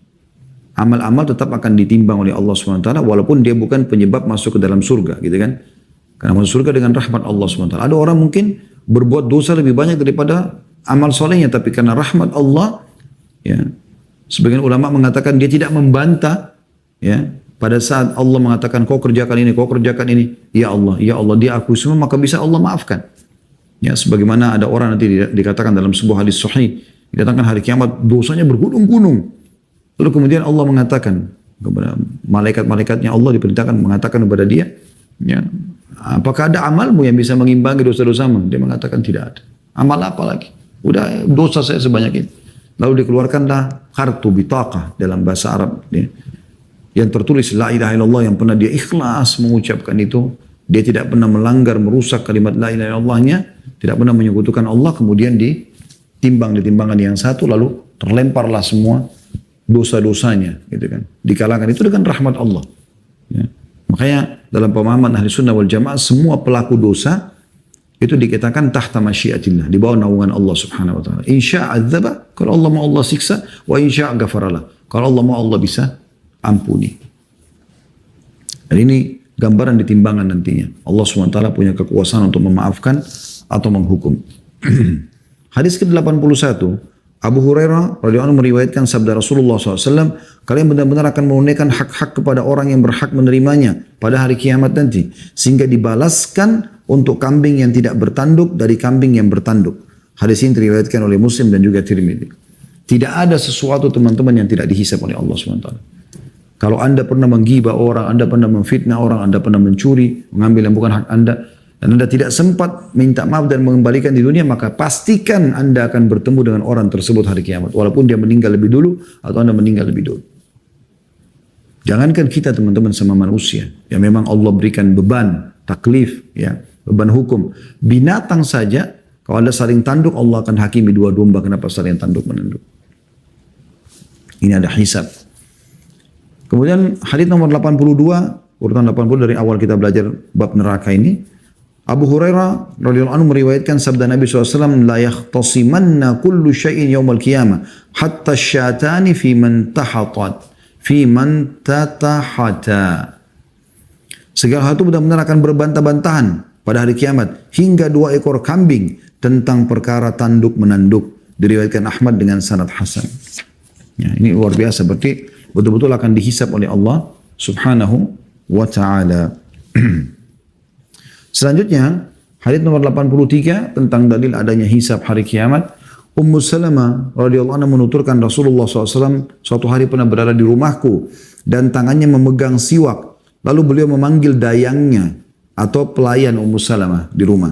Speaker 2: Amal-amal tetap akan ditimbang oleh Allah SWT walaupun dia bukan penyebab masuk ke dalam surga, gitu kan? Karena masuk surga dengan rahmat Allah SWT. Ada orang mungkin berbuat dosa lebih banyak daripada amal solehnya, tapi karena rahmat Allah, ya, sebagian ulama mengatakan dia tidak membantah, ya, pada saat Allah mengatakan kau kerjakan ini, ya Allah, dia akui semua, maka bisa Allah maafkan. Ya, sebagaimana ada orang nanti dikatakan dalam sebuah hadis sahih, dikatakan hari kiamat dosanya bergunung-gunung. Lalu kemudian Allah mengatakan kepada malaikat-malaikatnya, Allah diperintahkan mengatakan kepada dia, ya, apakah ada amalmu yang bisa mengimbangi dosa-dosamu? Dia mengatakan tidak ada. Amal apa lagi? Udah dosa saya sebanyak ini. Lalu dikeluarkanlah kartu bitaqah dalam bahasa Arab, ya, yang tertulis la ilaha illallah, yang pernah dia ikhlas mengucapkan itu. Dia tidak pernah melanggar, merusak kalimat la ilaha illallahnya, tidak pernah menyekutukan Allah. Kemudian ditimbang di timbangan yang satu, lalu terlemparlah semua dosa-dosanya, gitu kan. Dikalahkan itu dengan rahmat Allah. Ya. Makanya dalam pemahaman ahli sunnah wal jamaah, semua pelaku dosa itu dikatakan tahta masyiatillah, di bawah naungan Allah Subhanahu wa taala. Insya adzaba, kalau Allah mau Allah siksa, wa insya ghafaralah, kalau Allah mau Allah bisa ampuni. Dan ini gambaran di timbangan nantinya. Allah Subhanahu wa taala punya kekuasaan untuk memaafkan atau menghukum. Hadis ke-81, Abu Hurairah radhiyallahu anhu meriwayatkan sabda Rasulullah SAW, kalian benar-benar akan menunaikan hak-hak kepada orang yang berhak menerimanya pada hari kiamat nanti, sehingga dibalaskan untuk kambing yang tidak bertanduk dari kambing yang bertanduk. Hadis ini diriwayatkan oleh Muslim dan juga Tirmidzi. Tidak ada sesuatu teman-teman yang tidak dihisab oleh Allah SWT. Kalau anda pernah menggibah orang, anda pernah memfitnah orang, anda pernah mencuri, mengambil yang bukan hak anda, dan anda tidak sempat minta maaf dan mengembalikan di dunia, maka pastikan anda akan bertemu dengan orang tersebut hari kiamat. Walaupun dia meninggal lebih dulu atau anda meninggal lebih dulu. Jangankan kita teman-teman sama manusia, yang memang Allah berikan beban, taklif, ya, beban hukum. Binatang saja, kalau anda saling tanduk, Allah akan hakimi dua domba, kenapa saling tanduk menanduk. Ini ada hisab. Kemudian hadits nomor 82, urutan 80 dari awal kita belajar bab neraka ini. Abu Hurairah radhiyallahu anhu meriwayatkan sabda Nabi SAW, la yakhtasimanna kullu syai'in yawmal qiyamah hatta syatani fi man tatahata. Segala hal itu benar-benar akan berbantah-bantahan pada hari kiamat hingga 2 ekor kambing tentang perkara tanduk menanduk. Diriwayatkan Ahmad dengan sanad hasan. Ya, ini luar biasa, berarti betul-betul akan dihisab oleh Allah Subhanahu wa taala. Selanjutnya, hadits nomor 83 tentang dalil adanya hisab hari kiamat. Ummu Salamah radhiyallahu anha menuturkan Rasulullah SAW suatu hari pernah berada di rumahku dan tangannya memegang siwak. Lalu beliau memanggil dayangnya atau pelayan Ummu Salamah di rumah.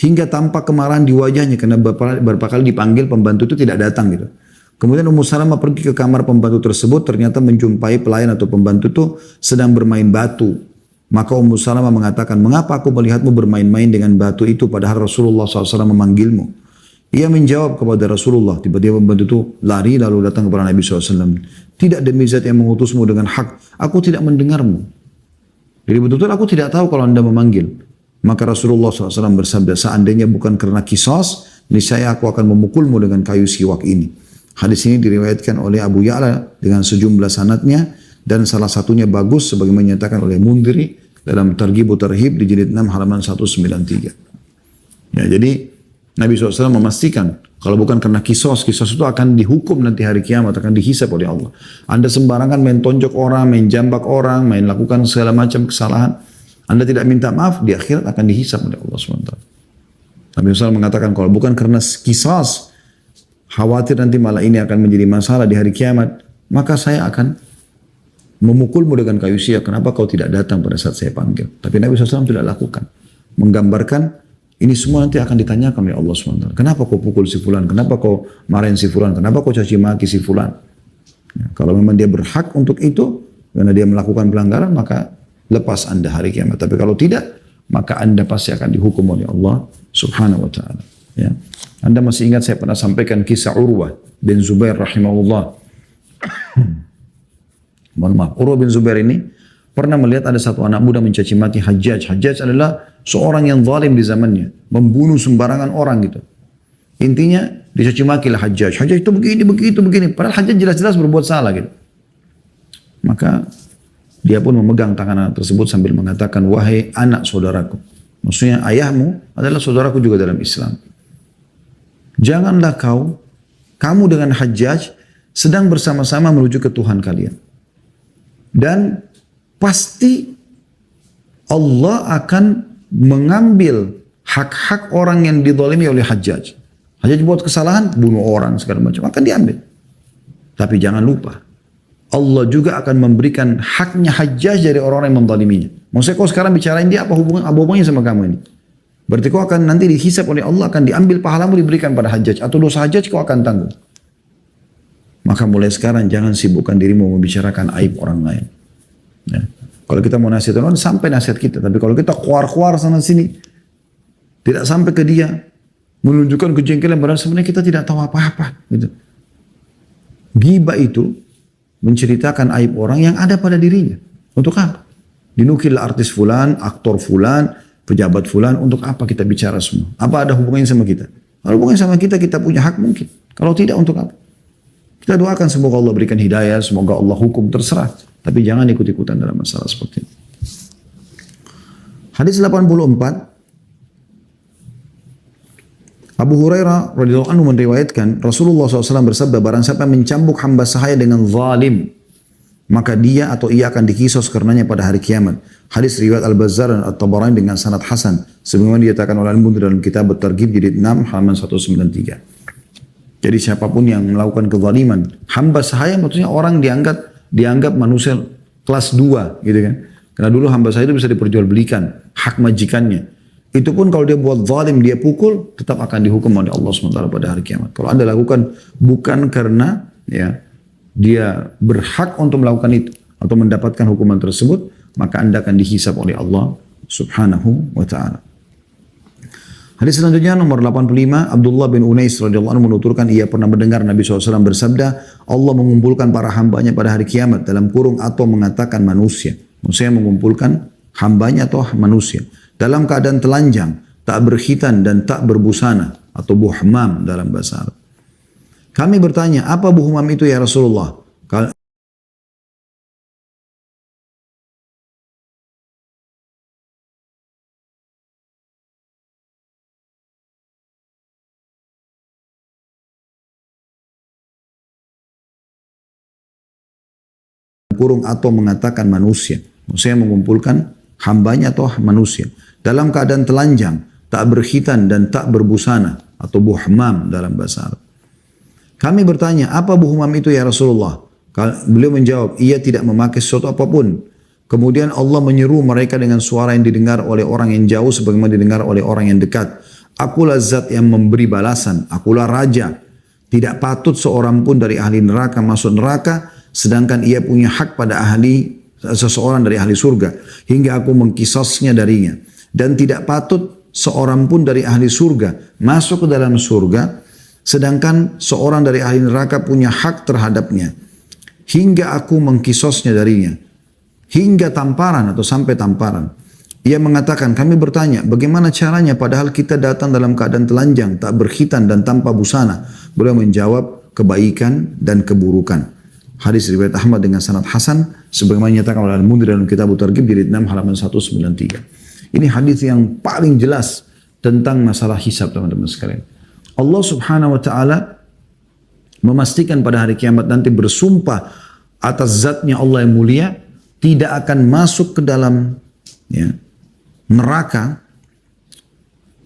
Speaker 2: Hingga tampak kemarahan di wajahnya karena beberapa kali dipanggil, pembantu itu tidak datang gitu. Kemudian Ummu Salamah pergi ke kamar pembantu tersebut, ternyata menjumpai pelayan atau pembantu itu sedang bermain batu. Maka Ummu Salamah mengatakan, mengapa aku melihatmu bermain-main dengan batu itu padahal Rasulullah SAW memanggilmu? Ia menjawab kepada Rasulullah, tiba-tiba pembantu itu lari lalu datang kepada Nabi SAW. Tidak demi zat yang mengutusmu dengan hak, aku tidak mendengarmu. Jadi betul-betul aku tidak tahu kalau anda memanggil. Maka Rasulullah SAW bersabda, seandainya bukan karena kisos, niscaya aku akan memukulmu dengan kayu siwak ini. Hadis ini diriwayatkan oleh Abu Ya'la dengan sejumlah sanadnya, dan salah satunya bagus sebagaimana dinyatakan oleh Mundhiri dalam Targhib Tarhib di jilid 6 halaman 193. Ya, jadi Nabi SAW memastikan kalau bukan karena kisos itu akan dihukum nanti hari kiamat, akan dihisab oleh Allah. Anda sembarangan main tonjok orang, main jambak orang, main lakukan segala macam kesalahan, Anda tidak minta maaf, di akhirat akan dihisab oleh Allah SWT. Nabi SAW mengatakan kalau bukan karena kisos, khawatir nanti malah ini akan menjadi masalah di hari kiamat, maka saya akan memukulmu dengan kayu siap. Kenapa kau tidak datang pada saat saya panggil? Tapi Nabi SAW tidak lakukan. Menggambarkan ini semua nanti akan ditanyakan oleh Allah SWT. Kenapa kau pukul si fulan? Kenapa kau marahin si fulan? Kenapa kau caci maki si fulan? Ya, kalau memang dia berhak untuk itu, karena dia melakukan pelanggaran, maka lepas anda hari kiamat. Tapi kalau tidak, maka anda pasti akan dihukum oleh Allah Subhanahu wa ta'ala. Ya. Anda masih ingat saya pernah sampaikan kisah Urwah bin Zubair rahimahullah. Mohon maaf, Urwah bin Zubair ini pernah melihat ada satu anak muda mencaci maki Hajjaj. Hajjaj adalah seorang yang zalim di zamannya, membunuh sembarangan orang gitu. Intinya dicaci maki lah Hajjaj. Hajjaj itu begini, begini. Padahal Hajjaj jelas-jelas berbuat salah gitu. Maka dia pun memegang tangan anak tersebut sambil mengatakan, wahai anak saudaraku. Maksudnya ayahmu adalah saudaraku juga dalam Islam. Janganlah kamu dengan Hajjaj sedang bersama-sama menuju ke Tuhan kalian. Dan pasti Allah akan mengambil hak-hak orang yang dizalimi oleh Hajjaj. Hajjaj buat kesalahan, bunuh orang segala macam, akan diambil. Tapi jangan lupa, Allah juga akan memberikan haknya Hajjaj dari orang-orang yang menzaliminya. Maksudnya kau sekarang bicarain dia, apa hubungannya sama kamu ini? Berarti kau akan nanti dihisab oleh Allah, akan diambil pahalamu diberikan pada Hajjaj, atau dosa Hajjaj kau akan tanggung. Maka mulai sekarang jangan sibukkan dirimu membicarakan aib orang lain. Ya. Kalau kita mau nasihat orang, sampai nasihat kita. Tapi kalau kita keluar-keluar sana sini, tidak sampai ke dia, menunjukkan kejengkelan, padahal sebenarnya kita tidak tahu apa-apa. Gitu. Ghibah itu menceritakan aib orang yang ada pada dirinya. Untuk apa? Dinukil artis fulan, aktor fulan, pejabat fulan, untuk apa kita bicara semua? Apa ada hubungannya sama kita? Kalau hubungannya sama kita, kita punya hak mungkin. Kalau tidak, untuk apa? Kita doakan semoga Allah berikan hidayah, semoga Allah hukum, terserah. Tapi jangan ikut-ikutan dalam masalah seperti ini. Hadis 84. Abu Hurairah radhiyallahu anhu meriwayatkan Rasulullah SAW bersabda, barang siapa mencambuk hamba sahaya dengan zalim, maka dia atau ia akan dikisos karenanya pada hari kiamat. Hadis riwayat Al-Bazzar dan At-Tabarani dengan sanad hasan, sebagaimana dinyatakan oleh Al-Mundhir dalam kitab At-Targhib jilid 6 halaman 193. Jadi siapapun yang melakukan kezaliman, hamba sahaya maksudnya orang dianggap manusia kelas 2 gitu kan. Karena dulu hamba sahaya itu bisa diperjualbelikan, hak majikannya. Itu pun kalau dia buat zalim, dia pukul, tetap akan dihukum oleh Allah SWT pada hari kiamat. Kalau Anda lakukan bukan karena ya dia berhak untuk melakukan itu atau mendapatkan hukuman tersebut, maka Anda akan dihisab oleh Allah Subhanahu wa taala. Hadis selanjutnya nomor 85, Abdullah bin Unais radhiyallahu anhu menuturkan ia pernah mendengar Nabi SAW bersabda, Allah mengumpulkan para hambanya pada hari kiamat dalam kurung atau mengatakan manusia. Maksudnya mengumpulkan hambanya atau manusia dalam keadaan telanjang, tak berkhitan dan tak berbusana, atau buhmam dalam bahasa Arab. Kami bertanya, apa buhmam itu ya Rasulullah? Kurung atau mengatakan manusia. Maksudnya mengumpulkan hambanya atau manusia dalam keadaan telanjang, tak berkhitan dan tak berbusana, atau buhmam dalam bahasa Arab. Kami bertanya, apa buhmam itu ya Rasulullah? Beliau menjawab, ia tidak memakai sesuatu apapun. Kemudian Allah menyeru mereka dengan suara yang didengar oleh orang yang jauh sebagaimana didengar oleh orang yang dekat. Akulah zat yang memberi balasan, akulah raja. Tidak patut seorang pun dari ahli neraka masuk neraka, sedangkan ia punya hak pada seseorang dari ahli surga, hingga aku mengkisasnya darinya. Dan tidak patut seorang pun dari ahli surga masuk ke dalam surga, sedangkan seorang dari ahli neraka punya hak terhadapnya, hingga aku mengkisasnya darinya. Hingga tamparan atau sampai tamparan. Ia mengatakan, kami bertanya, bagaimana caranya padahal kita datang dalam keadaan telanjang, tak berkhitan dan tanpa busana? Beliau menjawab, kebaikan dan keburukan. Hadis riwayat Ahmad dengan sanad hasan sebagaimana dinyatakan oleh Al-Mundhir dalam kitab At-Targhib jilid 6 halaman 193. Ini hadis yang paling jelas tentang masalah hisab, teman-teman sekalian. Allah Subhanahu wa taala memastikan pada hari kiamat nanti bersumpah atas zatnya Allah yang mulia, tidak akan masuk ke dalam neraka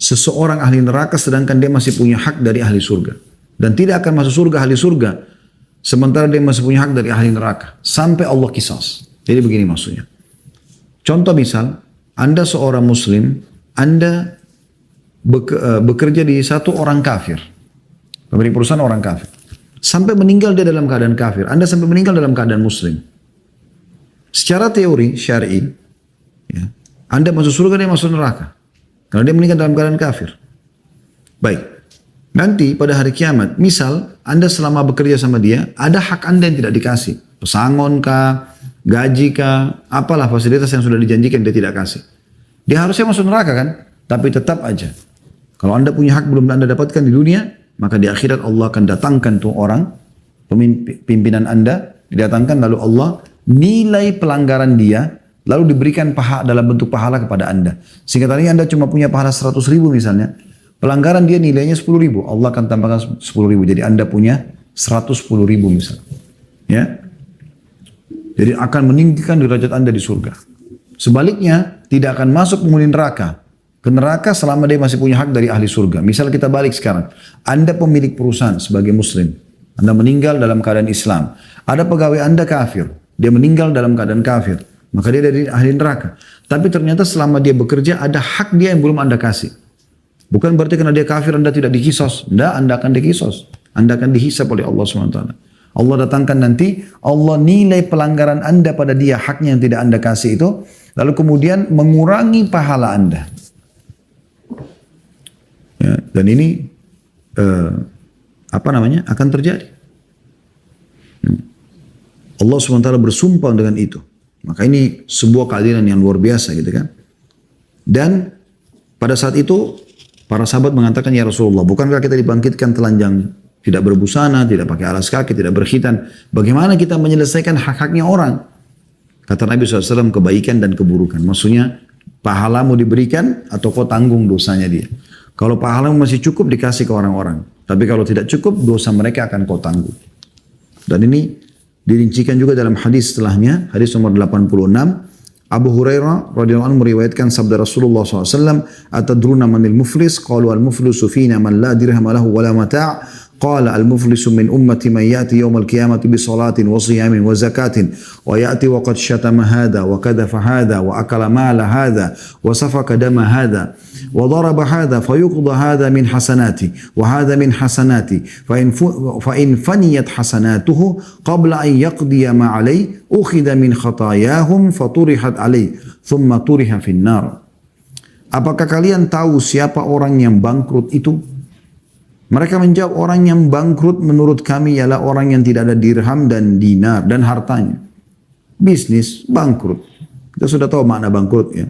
Speaker 2: seseorang ahli neraka sedangkan dia masih punya hak dari ahli surga, dan tidak akan masuk surga ahli surga sementara dia masih punya hak dari ahli neraka sampai Allah kisas. Jadi begini maksudnya. Contoh misal, Anda seorang muslim, Anda bekerja di satu orang kafir, pemilik perusahaan orang kafir, sampai meninggal dia dalam keadaan kafir, Anda sampai meninggal dalam keadaan muslim. Secara teori syar'i, Anda masuk surga, dia masuk neraka karena dia meninggal dalam keadaan kafir. Baik, nanti pada hari kiamat, misal Anda selama bekerja sama dia, ada hak Anda yang tidak dikasih. Pesangon kah, gaji kah, apalah fasilitas yang sudah dijanjikan dia tidak kasih. Dia harusnya masuk neraka kan? Tapi tetap aja, kalau Anda punya hak belum Anda dapatkan di dunia, maka di akhirat Allah akan datangkan tuh orang, pimpinan Anda, didatangkan lalu Allah nilai pelanggaran dia, lalu diberikan dalam bentuk pahala kepada Anda. Sehingga tadinya Anda cuma punya pahala 100 ribu misalnya, pelanggaran dia nilainya 10 ribu, Allah akan tambahkan 10 ribu, jadi Anda punya 110 ribu misalnya. Ya, jadi akan meninggikan derajat Anda di surga. Sebaliknya, tidak akan masuk penghuni neraka ke neraka selama dia masih punya hak dari ahli surga. Misal kita balik sekarang, Anda pemilik perusahaan sebagai muslim, Anda meninggal dalam keadaan Islam, ada pegawai Anda kafir, dia meninggal dalam keadaan kafir, maka dia dari ahli neraka. Tapi ternyata selama dia bekerja ada hak dia yang belum Anda kasih. Bukan berarti karena dia kafir Anda tidak dikisos. Tidak, Anda akan dikisos. Anda akan dihisab oleh Allah SWT. Allah datangkan nanti, Allah nilai pelanggaran Anda pada dia, haknya yang tidak Anda kasih itu, lalu kemudian mengurangi pahala Anda. Ya, dan ini akan terjadi. Allah SWT bersumpah dengan itu. Maka ini sebuah keadilan yang luar biasa gitu kan. Dan pada saat itu para sahabat mengatakan, ya Rasulullah, bukankah kita dibangkitkan telanjang, tidak berbusana, tidak pakai alas kaki, tidak berkhitan. Bagaimana kita menyelesaikan hak-haknya orang? Kata Nabi SAW, kebaikan dan keburukan. Maksudnya pahalamu diberikan atau kau tanggung dosanya dia. Kalau pahala masih cukup dikasih ke orang-orang. Tapi kalau tidak cukup, dosa mereka akan kau tanggung. Dan ini dirincikan juga dalam hadis setelahnya, hadis nomor 86. Abu Hurairah radhiyallahu anhu meriwayatkan sabda Rasulullah SAW, "Atadruna manil muflis?" Qalu al-muflisu fina man la dirham lahu wa la mata'. Qala al-muflisu min ummati man ya'ti yawm al-qiyamati bi salatin wa siyamin wa zakatin wa ya'ti wa qad shatama hadha wa kadhafa hadha wa akala mala hadha wa safaka dama hadha wa daraba hadha fayuqda hadha min hasanati wa hadha min hasanati fa in faniyat hasanatuhu qabla an yaqdiya ma alayhi ukhidha min khatayahum faturihat alayhi thumma turiha fin nar. Apakah kalian tahu siapa orang yang bangkrut itu? Mereka menjawab, orang yang bangkrut menurut kami ialah orang yang tidak ada dirham dan dinar dan hartanya. Bisnis bangkrut. Kita sudah tahu makna bangkrut ya.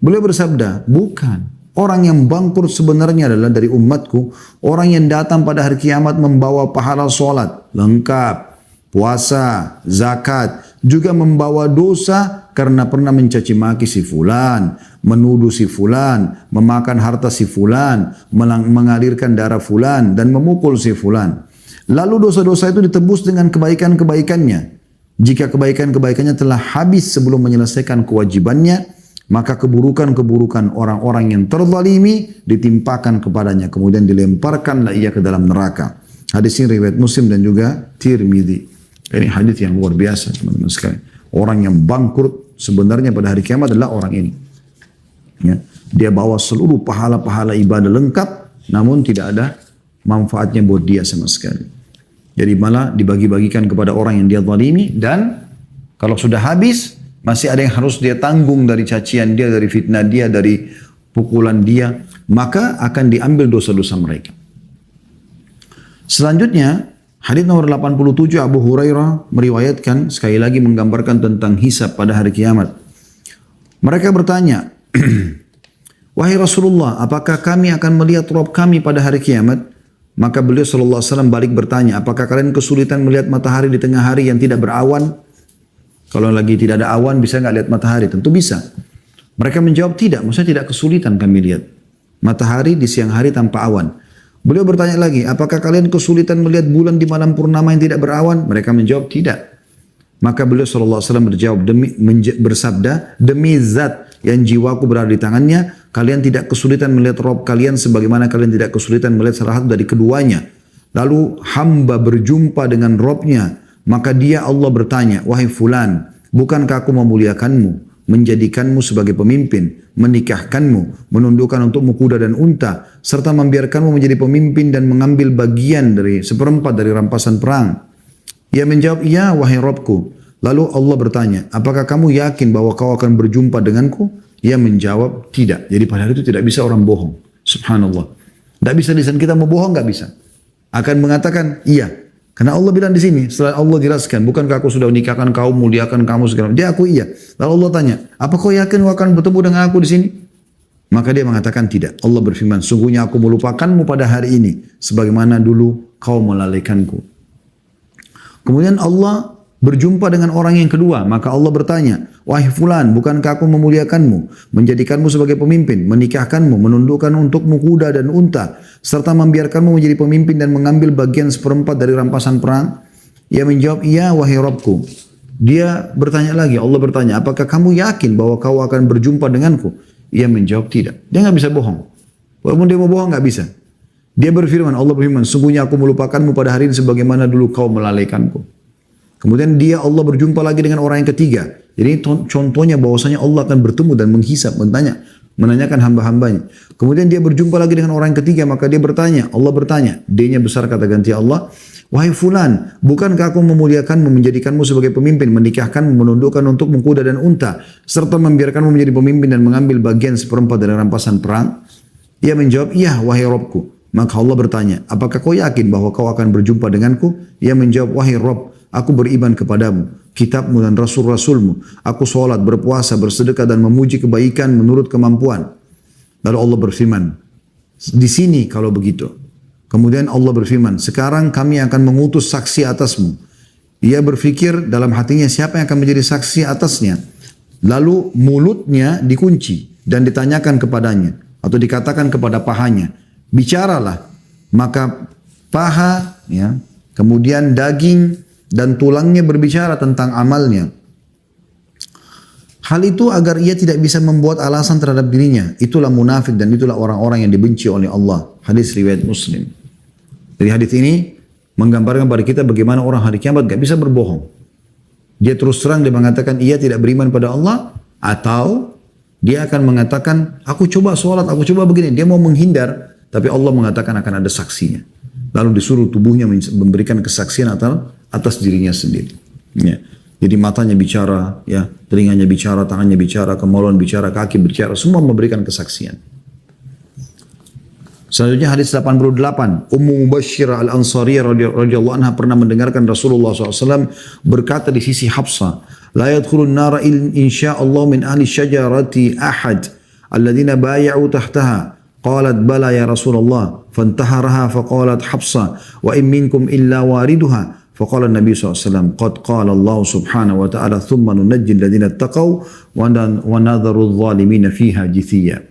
Speaker 2: Beliau bersabda, bukan. Orang yang bangkrut sebenarnya adalah dari umatku, orang yang datang pada hari kiamat membawa pahala sholat lengkap, puasa, zakat, juga membawa dosa karena pernah mencaci maki si fulan, menuduh si fulan, memakan harta si fulan, mengalirkan darah fulan, dan memukul si fulan. Lalu dosa-dosa itu ditebus dengan kebaikan-kebaikannya. Jika kebaikan-kebaikannya telah habis sebelum menyelesaikan kewajibannya, maka keburukan-keburukan orang-orang yang terzalimi ditimpakan kepadanya. Kemudian dilemparkanlah ia ke dalam neraka. Hadis ini riwayat Muslim dan juga Tirmidzi. Ini hadis yang luar biasa teman-teman sekalian. Orang yang bangkrut sebenarnya pada hari kiamat adalah orang ini. Ya. Dia bawa seluruh pahala-pahala ibadah lengkap, namun tidak ada manfaatnya buat dia sama sekali. Jadi malah dibagi-bagikan kepada orang yang dia zalimi, dan kalau sudah habis, masih ada yang harus dia tanggung dari cacian dia, dari fitnah dia, dari pukulan dia, maka akan diambil dosa-dosa mereka. Selanjutnya, hadis nomor 87 Abu Hurairah meriwayatkan, sekali lagi menggambarkan tentang hisab pada hari kiamat. Mereka bertanya, wahai Rasulullah, apakah kami akan melihat Rabb kami pada hari kiamat? Maka beliau SAW balik bertanya, apakah kalian kesulitan melihat matahari di tengah hari yang tidak berawan? Kalau lagi tidak ada awan, bisa nggak lihat matahari? Tentu bisa. Mereka menjawab tidak, maksudnya tidak kesulitan kami lihat matahari di siang hari tanpa awan. Beliau bertanya lagi, apakah kalian kesulitan melihat bulan di malam purnama yang tidak berawan? Mereka menjawab tidak. Maka beliau SAW bersabda, demi zat yang jiwaku berada di tangannya, kalian tidak kesulitan melihat Rabb kalian sebagaimana kalian tidak kesulitan melihat salah satu dari keduanya. Lalu hamba berjumpa dengan Rabbnya, maka dia Allah bertanya, wahai fulan, bukankah aku memuliakanmu, menjadikanmu sebagai pemimpin, menikahkanmu, menundukkan untukmu kuda dan unta, serta membiarkanmu menjadi pemimpin dan mengambil bagian dari 1/4 dari rampasan perang. Ia menjawab, iya wahai Rabbku. Lalu Allah bertanya, apakah kamu yakin bahwa kau akan berjumpa denganku? Ia menjawab, tidak. Jadi pada hari itu tidak bisa orang bohong. Subhanallah. Tidak bisa lisan kita mau bohong, nggak bisa. Akan mengatakan, iya. Karena Allah bilang di sini, setelah Allah jelaskan, bukankah aku sudah menikahkan kau, muliakan kamu segala. Dia aku iya. Lalu Allah tanya, apa kau yakin kau akan bertemu dengan aku di sini? Maka dia mengatakan tidak. Allah berfirman, sungguhnya aku melupakanmu pada hari ini, sebagaimana dulu kau melalaikanku. Kemudian Allah berjumpa dengan orang yang kedua, maka Allah bertanya, wahai fulan, bukankah aku memuliakanmu, menjadikanmu sebagai pemimpin, menikahkanmu, menundukkan untukmu kuda dan unta, serta membiarkanmu menjadi pemimpin dan mengambil bagian 1/4 dari rampasan perang? Ia menjawab, iya wahai Rabbku. Dia bertanya lagi, Allah bertanya, apakah kamu yakin bahwa kau akan berjumpa denganku? Ia menjawab tidak. Dia nggak bisa bohong. Walaupun dia mau bohong nggak bisa. Dia berfirman, Allah berfirman, sungguhnya aku melupakanmu pada hari ini sebagaimana dulu kau melalaikanku. Kemudian Allah berjumpa lagi dengan orang yang ketiga. Jadi contohnya bahwasanya Allah akan bertemu dan menghisap, menanyakan hamba-hambanya. Kemudian dia berjumpa lagi dengan orang yang ketiga, maka dia bertanya, Allah bertanya, D-nya besar kata ganti Allah, wahai fulan, bukankah aku memuliakanmu, menjadikanmu sebagai pemimpin, menikahkanmu, menundukkan untukmu kuda dan unta, serta membiarkanmu menjadi pemimpin dan mengambil bagian 1/4 dari rampasan perang? Ia menjawab, iya wahai Rabbku. Maka Allah bertanya, apakah kau yakin bahwa kau akan berjumpa denganku? Ia menjawab, wahai Rabb, aku beriman kepadamu, kitabmu dan rasul-rasulmu. Aku sholat, berpuasa, bersedekah dan memuji kebaikan menurut kemampuan. Lalu Allah berfirman, di sini kalau begitu. Kemudian Allah berfirman, sekarang kami akan mengutus saksi atasmu. Ia berfikir dalam hatinya siapa yang akan menjadi saksi atasnya. Lalu mulutnya dikunci dan ditanyakan kepadanya. atau dikatakan kepada pahanya, bicaralah. Maka paha, ya, kemudian daging dan tulangnya berbicara tentang amalnya. Hal itu agar ia tidak bisa membuat alasan terhadap dirinya. Itulah munafik dan itulah orang-orang yang dibenci oleh Allah. Hadis riwayat Muslim. Dari hadis ini menggambarkan pada kita bagaimana orang hari kiamat gak bisa berbohong. Dia terus terang dia mengatakan ia tidak beriman pada Allah, atau dia akan mengatakan aku coba sholat, aku coba begini. Dia mau menghindar, tapi Allah mengatakan akan ada saksinya. Lalu disuruh tubuhnya memberikan kesaksian atas dirinya sendiri. Ya. Jadi matanya bicara, ya, telinganya bicara, tangannya bicara, kemaluan bicara, kaki bicara, semua memberikan kesaksian. Selanjutnya hadis 88, Ummu Mubashshirah Al-Ansariyah radhiyallahu anha pernah mendengarkan Rasulullah SAW berkata di sisi Hafsah, la yadkhulun nara insya'allah min ahli syajarati ahad alladhina bay'u tahtaha. Qalat bala ya Rasulullah, fantaharaha faqalat Hafsah, wa in minkum illa wariduha. Faqala Nabi SAW, qad qala Allah subhanahu wa ta'ala, thumma nunajji alladhina taqaw wa nadharu adh-dhalimina fiha jithiya.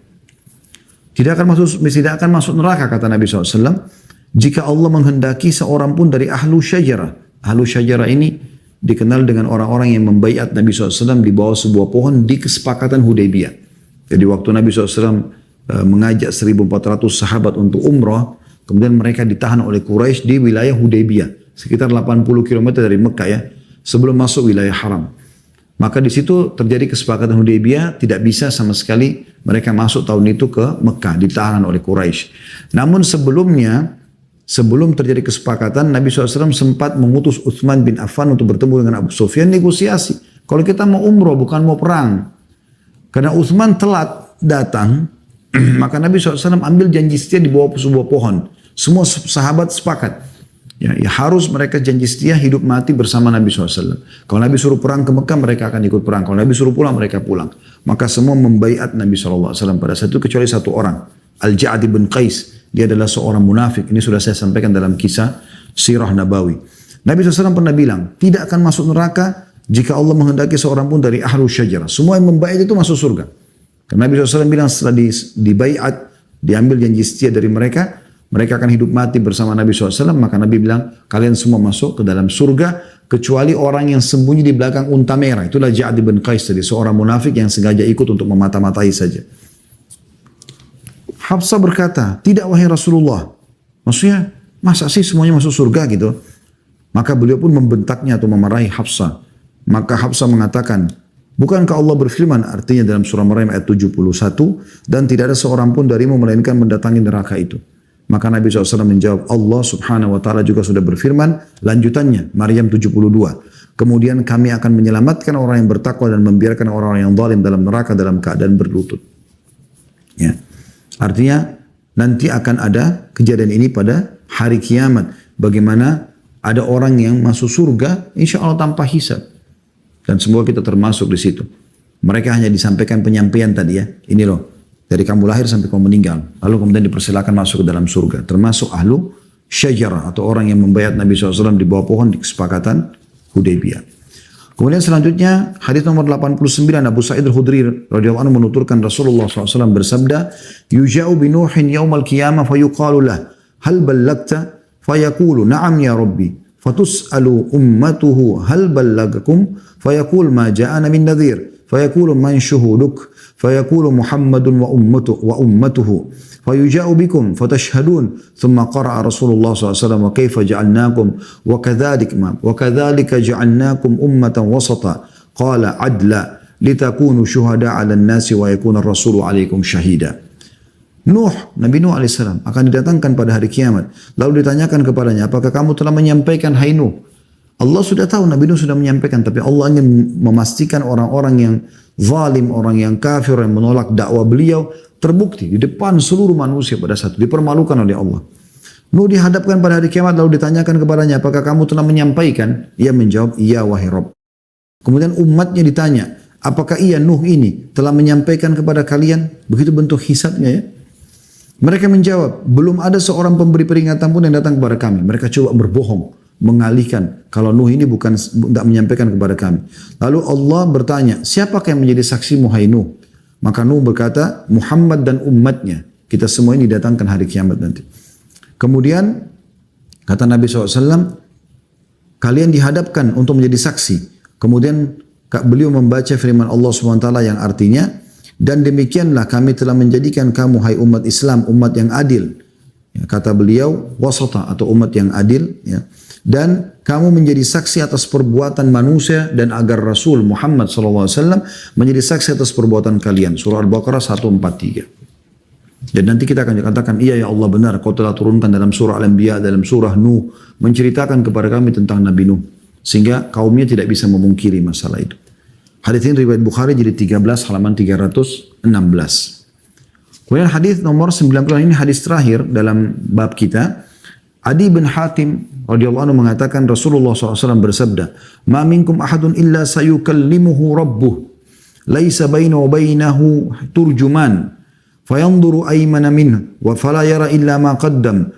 Speaker 2: Tidak akan masuk neraka, kata Nabi SAW, jika Allah menghendaki seorang pun dari ahlu syajarah. Ahlu syajarah ini dikenal dengan orang-orang yang membaiat Nabi SAW di bawah sebuah pohon di kesepakatan Hudaybiyah. Jadi waktu Nabi SAW mengajak 1.400 sahabat untuk umrah, kemudian mereka ditahan oleh Quraisy di wilayah Hudaybiyah, sekitar 80 km dari Mekah, ya, sebelum masuk wilayah haram. Maka di situ terjadi kesepakatan Hudaybiyah, tidak bisa sama sekali mereka masuk tahun itu ke Mekah, ditahan oleh Quraisy. Namun sebelum terjadi kesepakatan, Nabi SAW sempat mengutus Utsman bin Affan untuk bertemu dengan Abu Sufyan, negosiasi. Kalau kita mau umroh bukan mau perang. Karena Utsman telat datang, maka Nabi SAW ambil janji setia di bawah sebuah pohon. Semua sahabat sepakat. Ya, harus mereka janji setia hidup mati bersama Nabi SAW. Kalau Nabi suruh perang ke Mekah, mereka akan ikut perang. Kalau Nabi suruh pulang, mereka pulang. Maka semua membaiat Nabi SAW pada saat itu kecuali satu orang. Al-Ja'ad bin Qais. Dia adalah seorang munafik. Ini sudah saya sampaikan dalam kisah Sirah Nabawi. Nabi SAW pernah bilang, tidak akan masuk neraka jika Allah menghendaki seorang pun dari ahlu syajarah. Semua yang membaiat itu masuk surga. Karena Nabi SAW bilang setelah dibaiat, diambil janji setia dari mereka, mereka akan hidup mati bersama Nabi SAW. Maka Nabi bilang, kalian semua masuk ke dalam surga, kecuali orang yang sembunyi di belakang unta merah. Itulah Ja'ad bin Qais tadi, seorang munafik yang sengaja ikut untuk memata-matai saja. Hafsah berkata, tidak wahai Rasulullah. Maksudnya, masa sih semuanya masuk surga gitu? Maka beliau pun membentaknya atau memarahi Hafsah. Maka Hafsah mengatakan, bukankah Allah berfirman, artinya dalam surah Maryam ayat 71, dan tidak ada seorang pun darimu melainkan mendatangi neraka itu. Maka Nabi SAW menjawab, Allah subhanahu wa ta'ala juga sudah berfirman, lanjutannya, Maryam 72. Kemudian kami akan menyelamatkan orang yang bertakwa dan membiarkan orang-orang yang zalim dalam neraka dalam keadaan berlutut. Ya. Artinya, nanti akan ada kejadian ini pada hari kiamat. Bagaimana ada orang yang masuk surga, insya Allah tanpa hisab. Dan semoga kita termasuk di situ. Mereka hanya disampaikan penyampaian tadi, ya. Ini loh. Dari kamu lahir sampai kamu meninggal. Lalu kemudian dipersilakan masuk ke dalam surga. Termasuk ahlu syajarah atau orang yang membayat Nabi SAW di bawah pohon di kesepakatan Hudaybiyah. Kemudian selanjutnya hadis nomor 89, Abu Sa'id Al-Khudri radhiyallahu anhu menuturkan Rasulullah SAW bersabda, yuja'u binuhin yaumal qiyamah fayuqalu lah, hal ballagta? Fayaqulu na'am ya Rabbi. Fatus'alu ummatuhu hal ballagakum? Fayaqul ma ja'ana min nadhir. Fayaqulu man syuhuduk? فيقول محمد وأمته فيجاء بكم فتشهدون ثم قرأ رسول الله صلى الله عليه وسلم وكيف جعلناكم وكذلك جعلناكم أمة وسطا قال عدلا لتكونوا شهداء على الناس ويكون الرسول عليكم شهيدا. Nabi Nuh alaihissalam akan didatangkan pada hari kiamat. Lalu ditanyakan kepadanya, apakah kamu telah menyampaikan hai Nuh? Allah sudah tahu Nabi Nuh sudah menyampaikan, tapi Allah ingin memastikan orang-orang yang zalim, orang yang kafir, yang menolak dakwah beliau terbukti di depan seluruh manusia pada saat itu, dipermalukan oleh Allah. Nuh dihadapkan pada hari kiamat lalu ditanyakan kepadanya, apakah kamu telah menyampaikan? Ia menjawab, iya wahai Rabb. Kemudian umatnya ditanya, apakah ia Nuh ini telah menyampaikan kepada kalian? Begitu bentuk hisabnya, ya. Mereka menjawab, belum ada seorang pemberi peringatan pun yang datang kepada kami. Mereka coba berbohong, mengalihkan kalau Nuh ini tidak menyampaikan kepada kami. Lalu Allah bertanya, siapakah yang menjadi saksimu hai Nuh? Maka Nuh berkata, Muhammad dan umatnya, kita semua ini datangkan hari kiamat nanti. Kemudian kata Nabi SAW, kalian dihadapkan untuk menjadi saksi. Kemudian beliau membaca firman Allah SWT yang artinya, dan demikianlah kami telah menjadikan kamu hai umat Islam, umat yang adil. Ya, kata beliau, wasata atau umat yang adil. Ya. Dan kamu menjadi saksi atas perbuatan manusia dan agar Rasul Muhammad SAW menjadi saksi atas perbuatan kalian. Surah Al-Baqarah 143. Dan nanti kita akan katakan, iya ya Allah benar, kau telah turunkan dalam surah Al-Anbiya, dalam surah Nuh, menceritakan kepada kami tentang Nabi Nuh. Sehingga kaumnya tidak bisa memungkiri masalah itu. Hadis ini riwayat Bukhari jadi 13 halaman 316. Kemudian hadis nomor 90 ini hadis terakhir dalam bab kita. Adi bin Hatim radhiyallahu anhu mengatakan Rasulullah SAW bersabda, "Ma minkum ahadun illa sayukallimuhu rabbuh, laisa bainahu wa bainahu turjuman, fayanzuru aymana minhu wa fala yara illa ma qaddam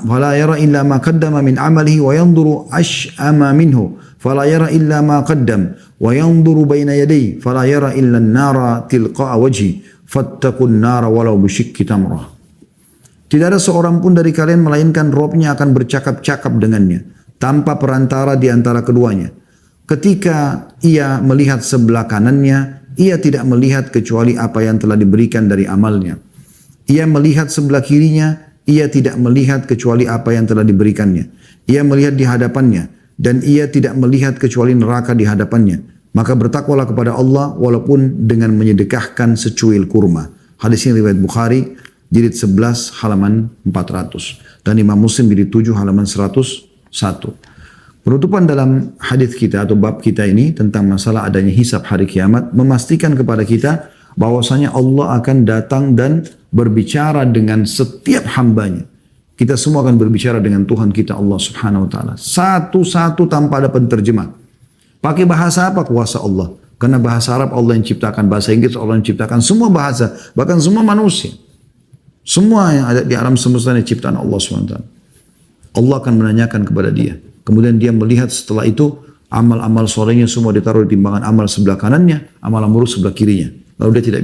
Speaker 2: fala yara illa ma qaddama min amalihi wa yanzuru ash'ama minhu fala yara illa ma qaddam wa yanzuru baina yadayhi fala yara illa an-nara tilqa'a wajhi fattaqun nara walau bisyikki tamrah." Tidak ada seorang pun dari kalian melainkan Robnya akan bercakap-cakap dengannya tanpa perantara di antara keduanya. Ketika ia melihat sebelah kanannya, ia tidak melihat kecuali apa yang telah diberikan dari amalnya. Ia melihat sebelah kirinya, ia tidak melihat kecuali apa yang telah diberikannya. Ia melihat di hadapannya, dan ia tidak melihat kecuali neraka di hadapannya. Maka bertakwalah kepada Allah walaupun dengan menyedekahkan secuil kurma. Hadis ini riwayat Bukhari, jilid 11 halaman 400. Dan Imam Muslim jilid 7 halaman 101. Penutupan dalam hadis kita atau bab kita ini tentang masalah adanya hisab hari kiamat memastikan kepada kita bahwasanya Allah akan datang dan berbicara dengan setiap hambanya. Kita semua akan berbicara dengan Tuhan kita Allah Subhanahu wa taala. Satu-satu tanpa ada penterjemah. Pakai bahasa apa? Kuasa Allah. Karena bahasa Arab Allah yang ciptakan, bahasa Inggris Allah yang ciptakan, semua bahasa, bahkan semua manusia. Semua yang ada di alam semesta ini ciptaan Allah SWT. Allah akan menanyakan kepada dia. Kemudian dia melihat setelah itu amal-amal solehnya semua ditaruh di timbangan amal sebelah kanannya, amal buruk sebelah kirinya. Lalu dia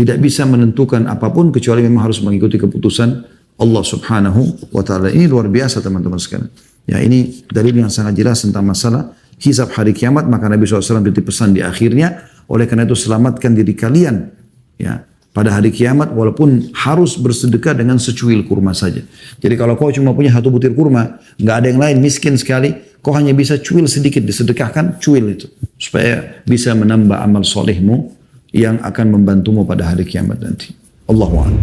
Speaker 2: tidak bisa menentukan apapun kecuali memang harus mengikuti keputusan Allah Subhanahu wa taala. Ini luar biasa teman-teman sekalian. Ya, ini dalil yang sangat jelas tentang masalah hisab hari kiamat. Maka Nabi SAW beri pesan di akhirnya, oleh karena itu selamatkan diri kalian. Ya. Pada hari kiamat walaupun harus bersedekah dengan secuil kurma saja. Jadi kalau kau cuma punya satu butir kurma, nggak ada yang lain, miskin sekali, kau hanya bisa cuil sedikit, disedekahkan, cuil itu. Supaya bisa menambah amal solehmu yang akan membantumu pada hari kiamat nanti. Allahu a'lam.